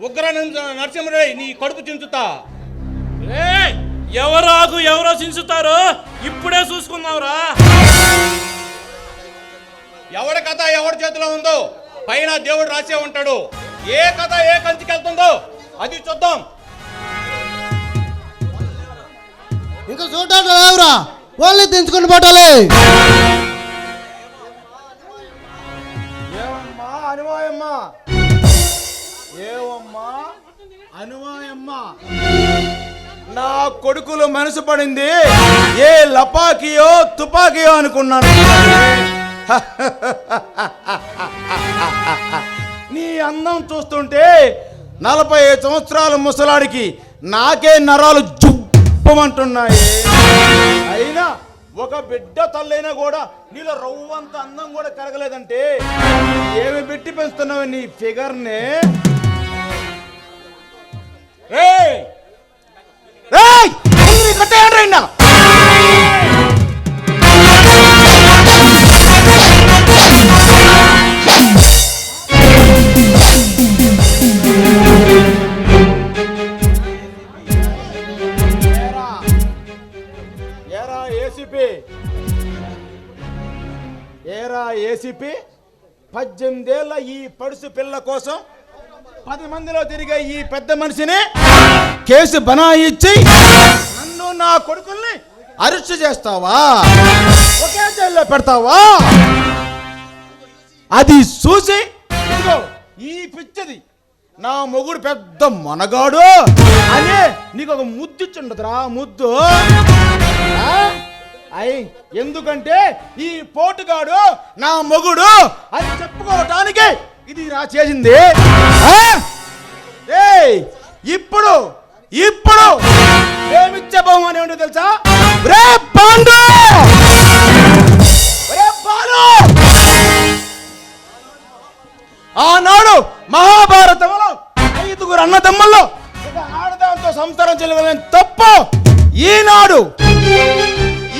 ఉగ్ర నరసింహుడై నీ కడుపు చించుతా. ఎవరు ఆకు ఎవరో చించుతారో ఇప్పుడే చూసుకుందాంరా. ఎవడి కథ ఎవడి చేతిలో ఉందో పైన దేవుడు రాసే ఉంటాడు. ఏ కథ ఏ కంచికి వెళ్తుందో అది చూద్దాం. ఇంకా చూడాలి ఎవరా వాళ్ళని తెంచుకుని పోటాలి. ఏవమ్మా అనుమాయమ్మా, ఏవమ్మా అనుమాయమ్మా, నా కొడుకులు మనసు పడింది ఏ లపాకియో తుపాకియో అనుకున్నాను. నీ అందం చూస్తుంటే 45 సంవత్సరాల ముసలాడికి నాకే నరాలు జుప్పమంటున్నాయి. అయినా ఒక బిడ్డ తల్లైనా కూడా నీలో రవ్వంత అందం కూడా కరగలేదంటే ఏమి పెట్టి పెంచుతున్నావు నీ ఫిగర్ని? కట్టేయండి. ఏసీపీ 18 ఏళ్ల ఈ పడుసు పిల్ల కోసం 10 మందిలో తిరిగే ఈ పెద్ద మనిషిని కేసు బనాయించి నన్ను నా కొడుకుల్ని అరెస్ట్ చేస్తావా? ఒకే జైల్లో పెడతావా? అది చూసి ఇదిగో ఈ పిచ్చిది నా మొగుడు పెద్ద మనగాడు అని నీకు ఒక ముద్దిచ్చుండదురా, ముద్దు. అయ్యి ఎందుకంటే ఈ పోటుగాడు నా మొగుడు అని చెప్పుకోవటానికి ఇది రా చేసింది. ఇప్పుడు ఇప్పుడు ఏమిచ్చే బహుమానం ఏంటో తెలుసా? రే పాండు, రే పాలు, ఆనాడు మహాభారతంలో 5 అన్నదమ్ముల్లో ఒక ఆడదాంతో సంసారం చేయలేని తప్పు ఈనాడు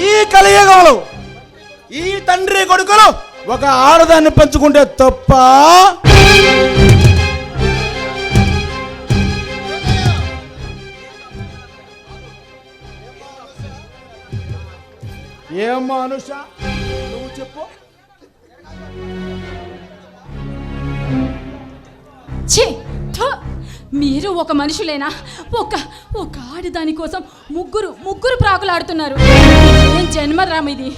ఈ కలియుగంలో ఈ తండ్రి కొడుకులు ఒక ఆడదాన్ని పంచుకుంటే తప్ప? ఏమ్మా అనుష నువ్వు చెప్పు. ఛీ! థు! మీరు ఒక మనుషులేనా? ఒక ఆడదాని కోసం ముగ్గురు ప్రాకులాడుతున్నారు. ఏం జన్మరామ్ ఇది?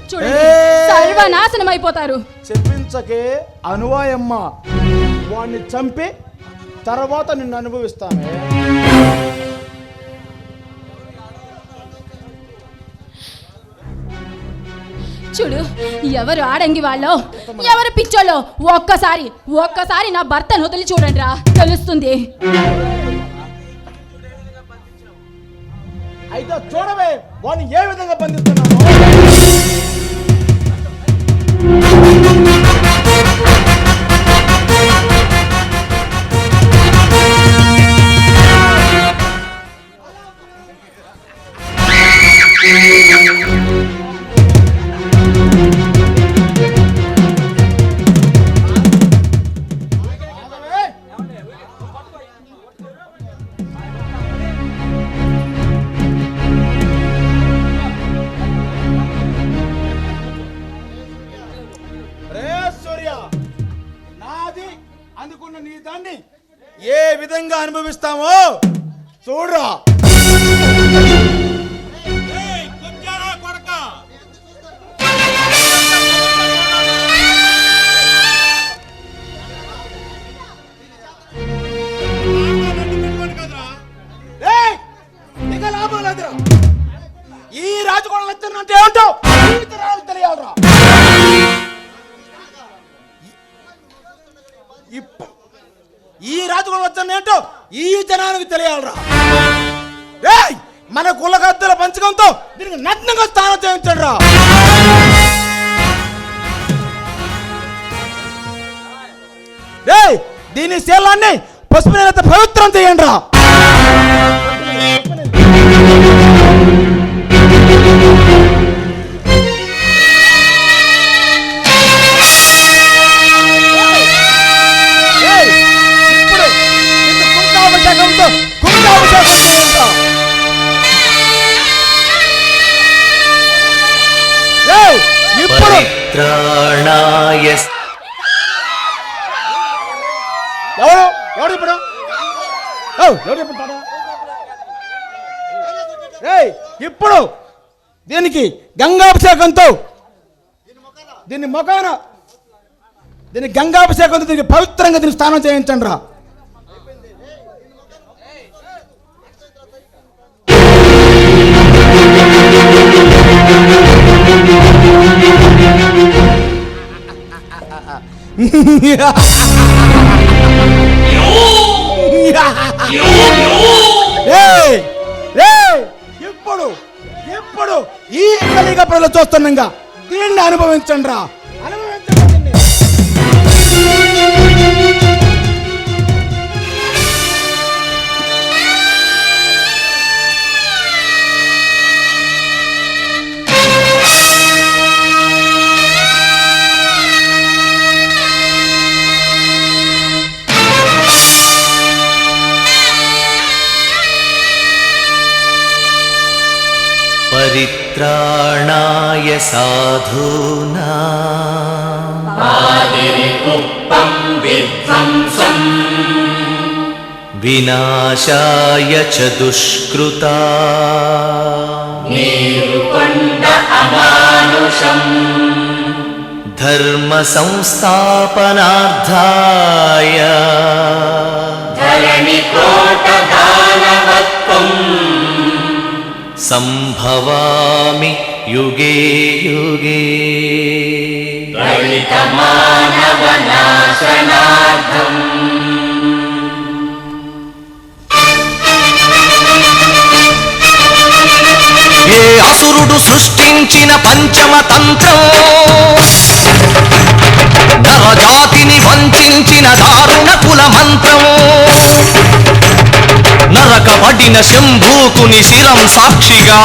చూడండి, సర్వనాశనం అయిపోతారు. చెప్పించకే అనువాయమ్మ, వాణ్ణి చంపి తర్వాత నిన్ను అనుభవిస్తానే. చూడు, ఎవరు ఆడంగి వాళ్ళో ఎవరు పిచ్చోళ్ళో ఒక్కసారి నా భర్తను వదిలి చూడండి రా, తెలుస్తుంది. అయితే చూడవే వాడిని ఏ విధంగా బంధిస్తున్నాను. అందుకున్న నీ దాన్ని ఏ విధంగా అనుభవిస్తామో చూడరా. లాభం లేదురా. ఈ రాజకోడలు నచ్చిందంటే ఏమంటావు? తెలియాలరా. ఈ రాజుకోవడం వచ్చాను ఏంటో ఈ జనానికి తెలియాలరా. మన కులగద్దల పంచకంతో దీనికి నగ్నంగా స్నానం చేయించండి రా. దీని శీలాన్ని పసుపు నీళ్ళతో పవిత్రం చేయండి రా. ఇప్పుడు దీనికి గంగాభిషేకంతో దీన్ని మొఖాన దీన్ని గంగాభిషేకంతో దీనికి పవిత్రంగా దీన్ని స్నానం చేయించండి రా. ఇప్పుడు ఇప్పుడు ఈ కలిగ ప్రజలు చూస్తున్నాగా దీన్ని అనుభవించండి రా. పరిత్రాణాయ సాధూనా వినాశాయ చ దుష్కృతా ధర్మ సంస్థాపనార్థాయ సంభవామి యుగే యుగే ఏ అసురుడు సృష్టించిన పంచమ తంత్రం నరజాతిని వంచిన దారుణ కుల మంత్రము నరకబడిన శంభూకుని శిరం సాక్షిగా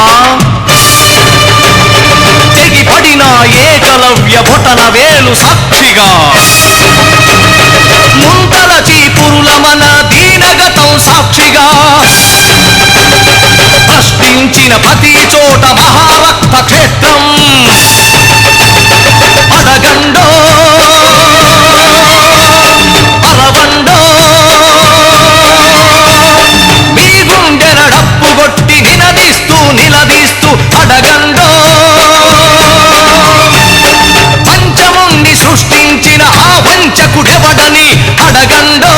తెగిపడిన ఏకలవ్య బొటన వేలు సాక్షిగా ముంతల చీపురుల మన దీనగతం సాక్షిగా ప్రశ్నించిన ప్రతి చోట మహారక్త క్షేత్రం అడగండో అరవండో మీ గుండెల డప్పు కొట్టి నిలదీస్తూ అడగండో పంచముండి సృష్టించిన ఆ వంచకుడెవడని అడగండో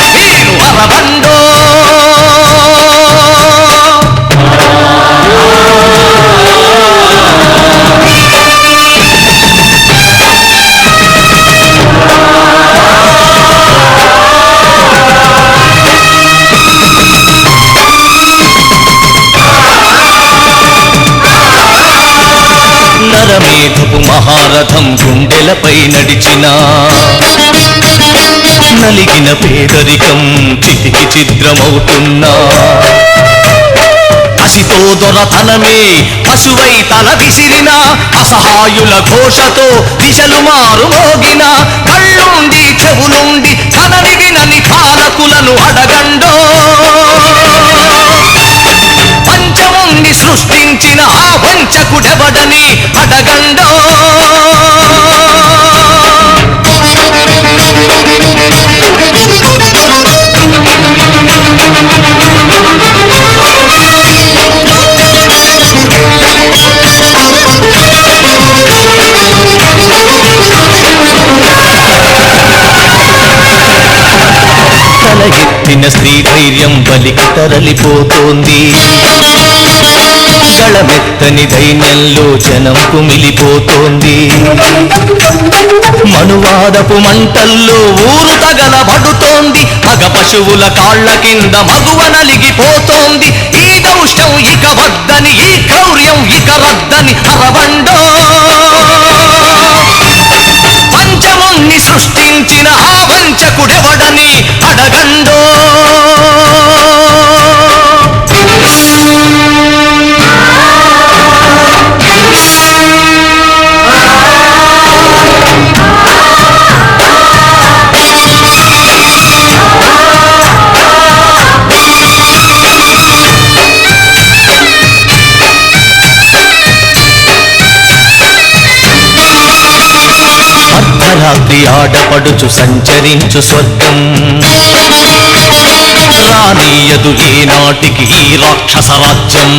మీరు అరవండో నరమేధపు మహారథం గుండెలపై నడిచిన నలిగిన పేదరికం చితికి చిద్రమవుతున్నా కసితో దొరతనమే పశువై తల విసిరిన అసహాయుల ఘోషతో దిశలు మారు మోగిన కళ్ళుండి చెవులుండి కనని వినని పాలకులను అడగండో పంచముండి సృష్టించిన ఆ వంచకుడెవడని అడగండో తల ఎత్తిన స్త్రీ ధైర్యం బలికి తరలిపోతోంది గళమెత్తని దైన్యంలో జనం కుమిలిపోతోంది మనువాదపు మంటల్లో ఊరు తగలబడుతోంది మగ పశువుల కాళ్ల కింద మగువ నలిగి పోతోంది ఈ దౌష్ట్యం ఇక వద్దని, ఈ క్రౌర్యం ఇక రద్దని అరవండో. పంచముణ్ణి సృష్టించిన ఆ వంచకుడెవడని అడగండో. అర్ధరాత్రి ఆడపడుచు సంచరించు స్వర్గం రానీయదు ఈనాటికి ఈ రాక్షస రాజ్యం.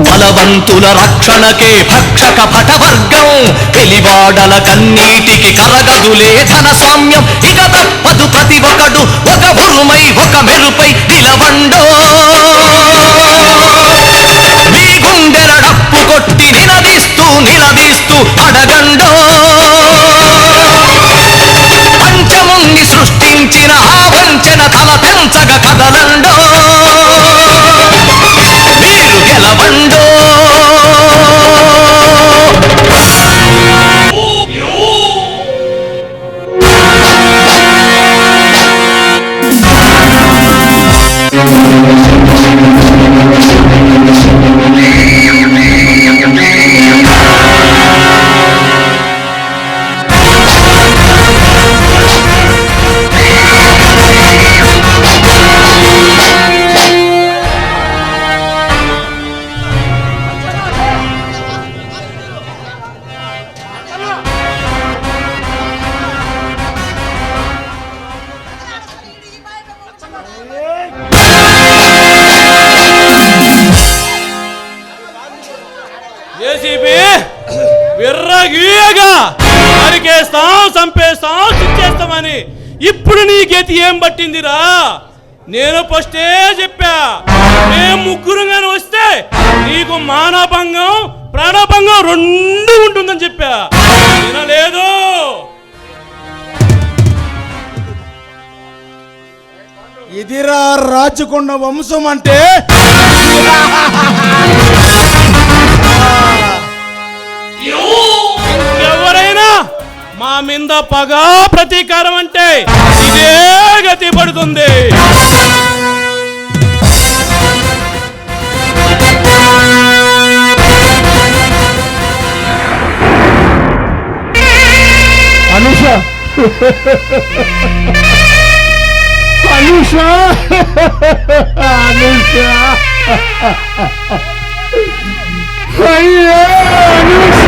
బలవంతుల రక్షణకే భక్షక భటవర్గం, వెలివాడల కన్నీటికి కరగదులే ధన స్వామ్యం. ఇక తప్పదు ప్రతి ఒక్కడు ఒక ఉరుమై ఒక మెరుపై నిలవండో. మీ గుండెల డప్పు కొట్టి నిలదీస్తూ నిలదీస్తూ అడగండో. పంచముణ్ణి సృష్టించిన ఆ వంచన తల తెంచగ కదలండో. మీరు గెలవండో. ఏసీపీ విర్రగీయగా నరికేస్తాం, చంపేస్తాం, చుట్టేస్తామని ఇప్పుడు నీ గతి ఏం పట్టిందిరా? నేను ఫస్టే చెప్పా, మేము ముగ్గురుగానే వస్తే నీకు మానభంగం ప్రాణభంగం రెండు ఉంటుందని చెప్పా. వినలేదు. ఇదిరా రాచకొండ వంశం అంటే. ఎవరైనా మా మీద పగా ప్రతీకారం అంటే ఇదే గతి పడుతుంది. అనుష అనుష అనుష అయ్యో అనుష,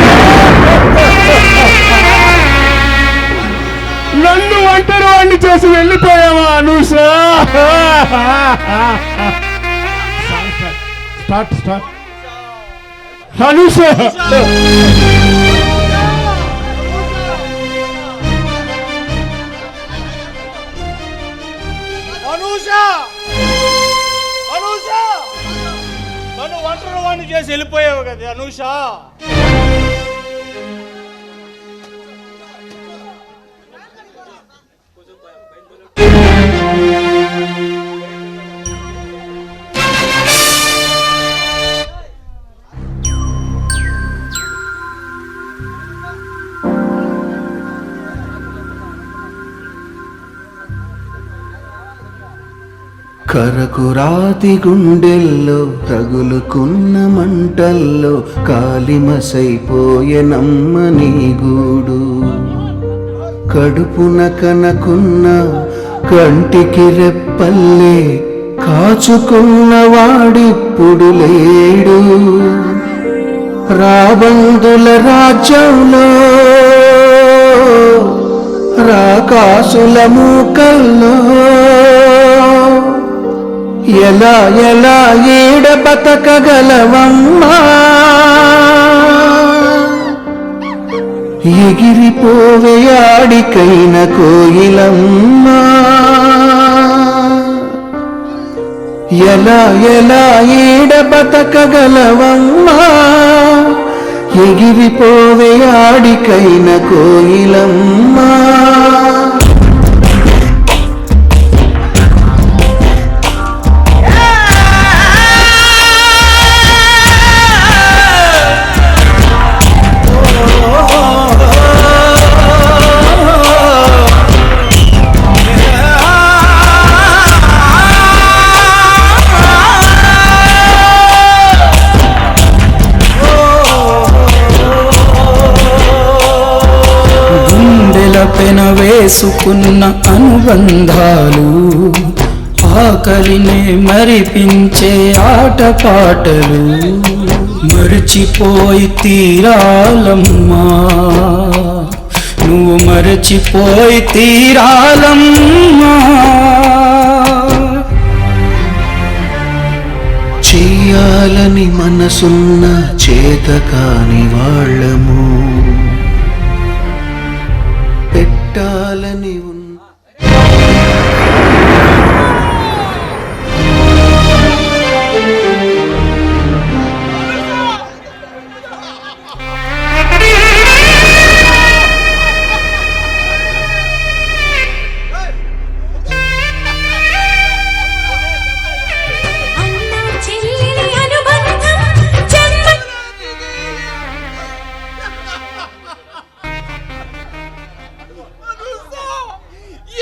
నన్ను ఒంటరి వాడిని చేసి వెళ్ళిపోయావా అనుష? Start start Anusha. అనూష, నన్ను ఒంటరి వాడిని చేసి వెళ్ళిపోయావు కదా అనూష. కరకురాతి గుండెల్లో తగులుకున్న మంటల్లో కాలిమసైపోయెనమ్మ నీ గూడు. కడుపున కనకున్న కంటికి రెప్పల్లే కాచుకున్న వాడిప్పుడు లేడు. రాబందుల రాజ్యంలో రాకాసుల మూకల్లో ఎలా ఎలా ఏడ బతకగలవమ్మా? ఎగిరిపోవే ఆడికైన కోయిలమ్మా. ఎలా ఎలా ఏడ బతకగలవమ్మా? ఎగిరిపోవే ఆడికైన కోయిలమ్మా. చేసుకున్న అనుబంధాలు ఆకలినే మరిపించే ఆటపాటలు మరిచిపోయి తీరాలమ్మా, నువ్వు మరచిపోయి తీరాలమ్మా. చెయ్యాలని మనసున్న చేతకాని వాళ్ళము, పెట్టాలని ఉన్న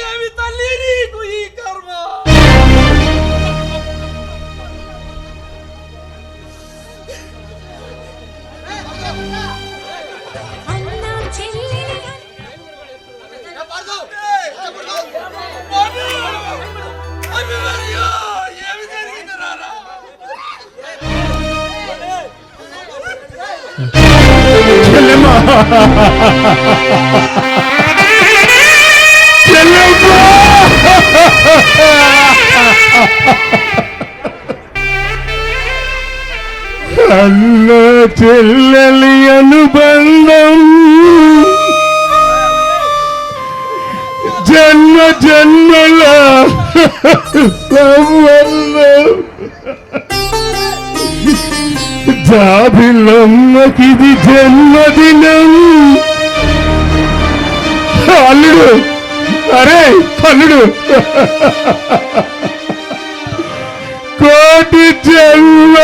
ఏమి తల్లి నీకు ఈ కర్మ? ఏమి జరిగింది రారా? అన్న చెల్లెలి అనుబంధం జన్మ జన్మల సంబంధం, జాబిలమ్మకిది జన్మదినం. అల్లుడు, అరే అల్లుడు, కోటి జన్మ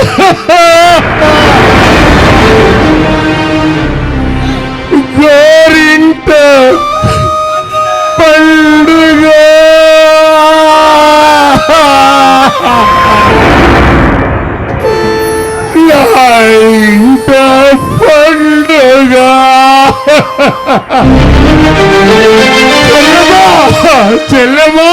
గోరింట పండుగ. ఇంట పండుగ. చెల్లెమా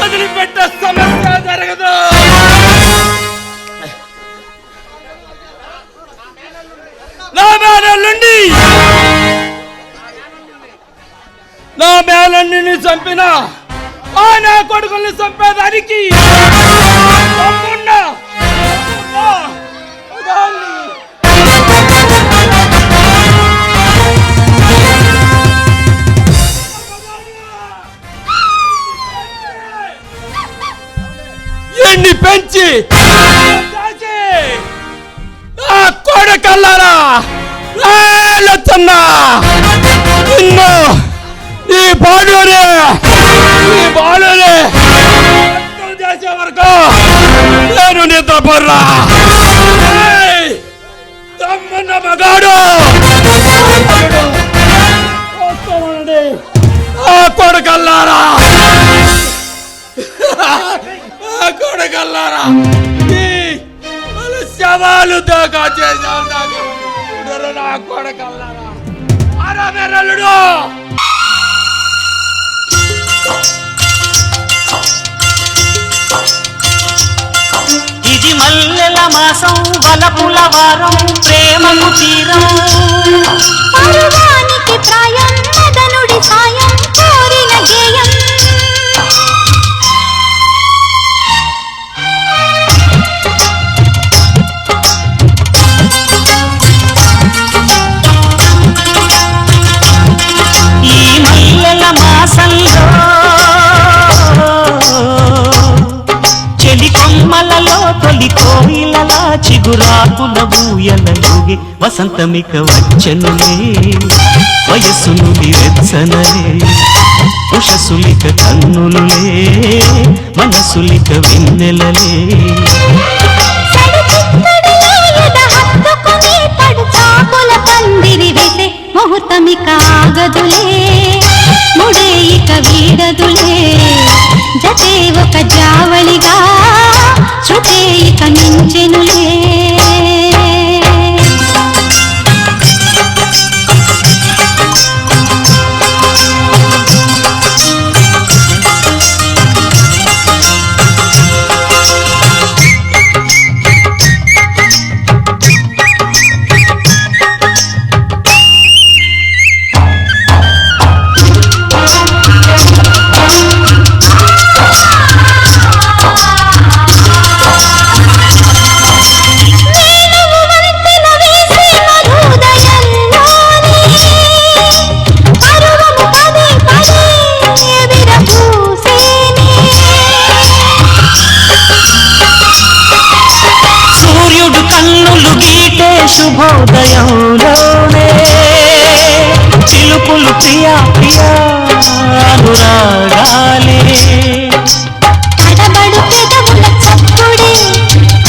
వదిలిపెట్ట సమస్య జరగదు. నా మేనల్లుండి చంపిన ఆ నా కొడుకుల్ని చంపేదానికి ఎన్ని పెంచి నా కొడుకల్లారా నిన్ను ఈ బాలుని చేసే వరకు నేను నిద్రపోర్రా. తమ్మున్న మగాడు ఆ కొడుకల్లారా కొడుకల్లారా శవాలు దాకా చేశాను నా కొడుకల్లారా అరవెరలుడు. ఇది మల్లెల మాసం వలపుల వారం ప్రేమకు తీరం పరువానికి ప్రాయం మదనుడి సాయం కోరిన గేయం ఈ మల్లెల మాసంలో చెలి కొమ్మలలో తొలి కోయిలలా చిగురాకుల బూయలలోగే వసంతమిక వచ్చనులే వయస్సును విరెచ్చనలే ఉషసులిక కన్నులులే మనసులిక వెన్నెలలే ముహూర్తమిక ఆగదులే ముడే ఇక వీడదులే జతే ఒక జావళిగా శృతే ఇక మించెనులే. శుభోదయంలోనే చిలుకులు ప్రియా ప్రియా అనురాగాలే తడబడు పెదవుల చప్పుడే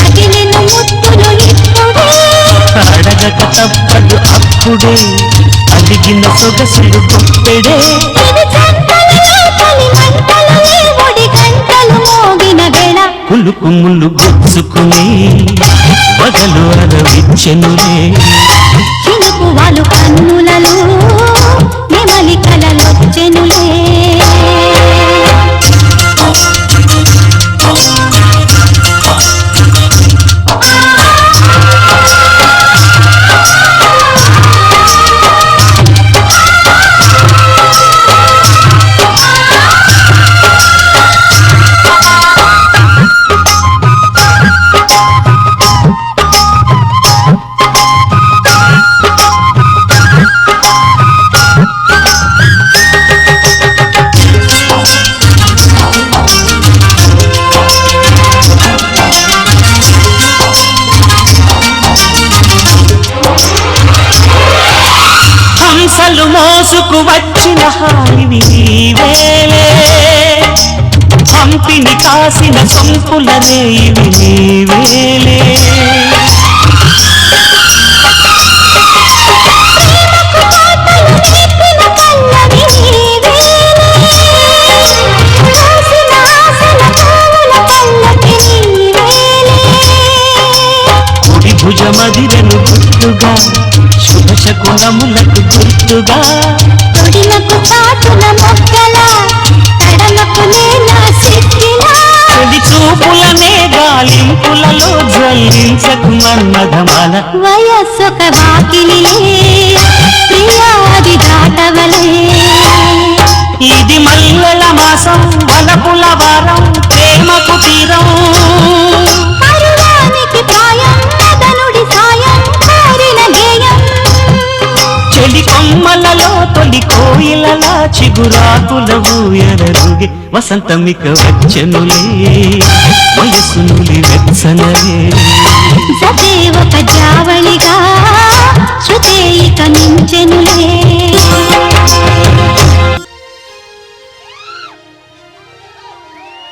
అదిలిన ముత్తులు ఇప్పుడే అడగక తప్పదు అప్పుడే అడిగిన సొగసులు గొప్పెడే ఇది చంపలలో తొలి మంటలలే ఒడి గంటలు మోగిన వేళ కులుకు ముళ్ళు గుచ్చుకుని వదలు అరవిచ్చెనులే చినుకు వాలు కన్నులలో నెమలి కలలొచ్చెనులే. హంసలు మోసుకు వచ్చిన హాయివి నీవేలే పంపిణి కాసిన సొంపుల రేయివి నీవేలే కుడి భుజమదిరెను గుర్తుగా శుభశకునములకు గుర్తుగా తొడిలకు చాటున మొక్కల తడలకు నేల సిక్కిలా తొలి చూపులనే గాలింపులలో జ్వలించకు మన్మధమాల వయస్సొక వాకిలిలే ప్రియాది దాటవలే ఇది మల్లెల మాసం వలపుల వారం ప్రేమకు తీరం పరువానికి ప్రాయం మదనుడి కోయిలలా చిగురాకుల ఊయలరుగే వసంతమిక వచ్చనులే వయసునులి వెచ్చనలే సత